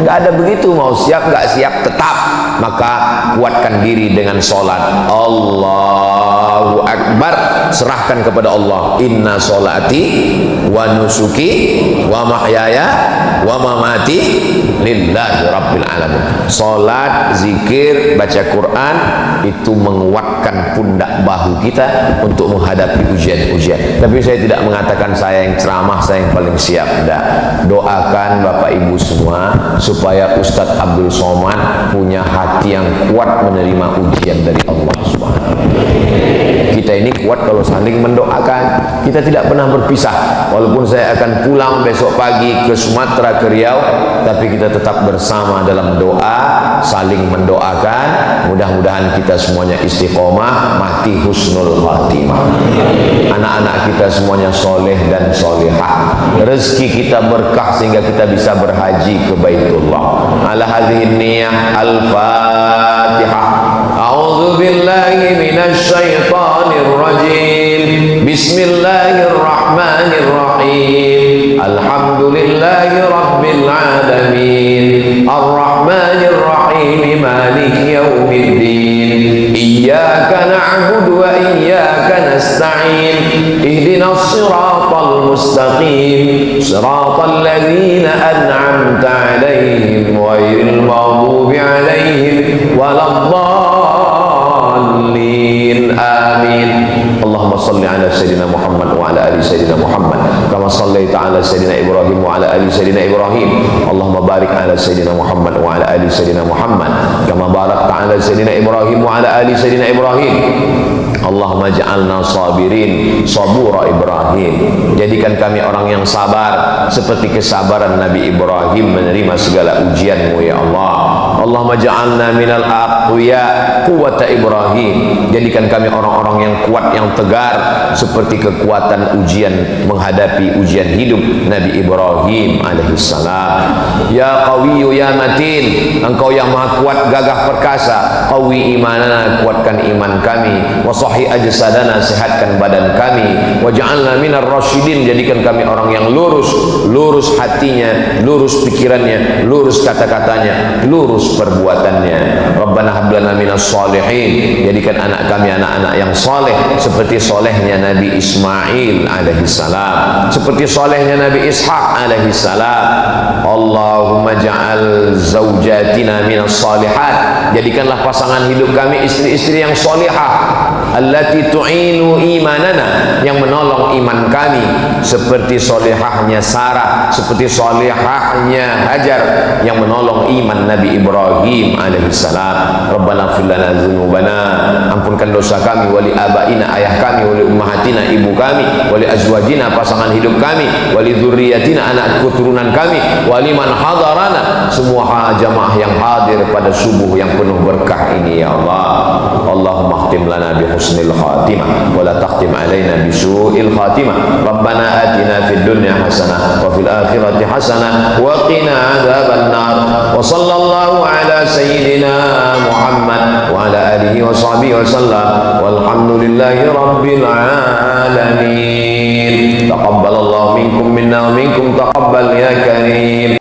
Nggak ada begitu, mau siap nggak siap tetap. Maka kuatkan diri dengan sholat. Allahu Akbar, serahkan kepada Allah. Inna sholati wa nusuki wa mahyaya wa mamati lillahi rabbil alamin. Sholat, zikir, baca Quran itu menguatkan pundak bahu kita untuk menghadapi ujian-ujian. Tapi saya tidak mengatakan saya yang ceramah, saya yang paling siap. Tidak. Doakan Bapak Ibu semua supaya Ustadz Abdul Somad punya hati yang kuat menerima ujian dari Allah Subhanahu. Kita ini kuat kalau saling mendoakan. Kita tidak pernah berpisah. Walaupun saya akan pulang besok pagi ke Sumatera, ke Riau, tapi kita tetap bersama dalam doa, saling mendoakan. Mudah-mudahan kita semuanya istiqomah, mati husnul khatimah. Anak-anak kita semuanya soleh dan solehah. Rezeki kita berkah sehingga kita bisa berhaji ke Baitullah. Ala hadhihi niyah al-Fatihah. A'udzu billahi minasy syaithanir rajim. Bismillahirrahmanirrahim. Alhamdulillahi rabbil alamin. Arrahmanir rahim. Maliki yaumiddin. Iyyaka na'budu wa iyyaka nasta'in. Ihdinas siratal mustaqim. Siratal ladzina an'amta 'alaihim ghairil maghdubi 'alaihim waladdallin. Amin. Allahumma salli ala sayyidina Muhammad wa ala ali sayyidina Muhammad kama sallaita ala sayyidina Ibrahim wa ala ali sayyidina Ibrahim. Allahumma barik ala sayyidina Muhammad wa ala ali sayyidina Muhammad kama barakta ala sayyidina Ibrahim wa ala ali sayyidina Ibrahim. Allahumma ja'alna sabirin sabura Ibrahim. Jadikan kami orang yang sabar seperti kesabaran Nabi Ibrahim menerima segala ujian-Mu ya Allah. Allahumma ja'alna minal aqwiya quwwata Ibrahim. Jadikan kami orang-orang yang kuat, yang tegar seperti kekuatan ujian menghadapi ujian hidup Nabi Ibrahim alaihissalam. Ya qawiyyu ya matin, Engkau yang maha kuat, gagah perkasa. Qawi imanana, kuatkan iman kami. Wa sahih ajsadana, sehatkan badan kami. Waj'alna minar rasyidin, jadikan kami orang yang lurus, lurus hatinya, lurus pikirannya, lurus kata-katanya, lurus lurus perbuatannya. Rabbana hab lana minas shalihin, jadikan anak kami anak-anak yang soleh seperti solehnya Nabi Ismail alaihi salam, seperti solehnya Nabi Ishaq alaihi salam. Allahumma ja'al zaujatina minas salihat, jadikanlah pasangan hidup kami istri-istri yang solihah, allati tu'inu imanana, yang menolong iman kami, seperti solihahnya Sarah, seperti solihahnya Hajar yang menolong iman Nabi Ibrahim alaihissalam. Rabbana ighfir lana dzunubana, ampunkan dosa kami, wali abaina, ayah kami, wali ummahatina, ibu kami, wali azwajina, pasangan hidup kami, wali dzurriyyatina, anak keturunan kami, wali man hadarana, semua jamaah yang hadir pada subuh yang penuh berkah ini ya Allah. Allahumma khtim lana bi husnil khatimah wa la takhtim alaina bi su'il khatimah. Rabbana atina fid dunya hasanah wa fil akhirati hasanah wa qina adzaban nar. Wa sallallahu ala sayyidina Muhammad wa ala alihi wa sahbihi wa sallam. Walhamdulillahi rabbil alamin. Taqabbalallahu minkum minna wa minkum taqabbal ya karim.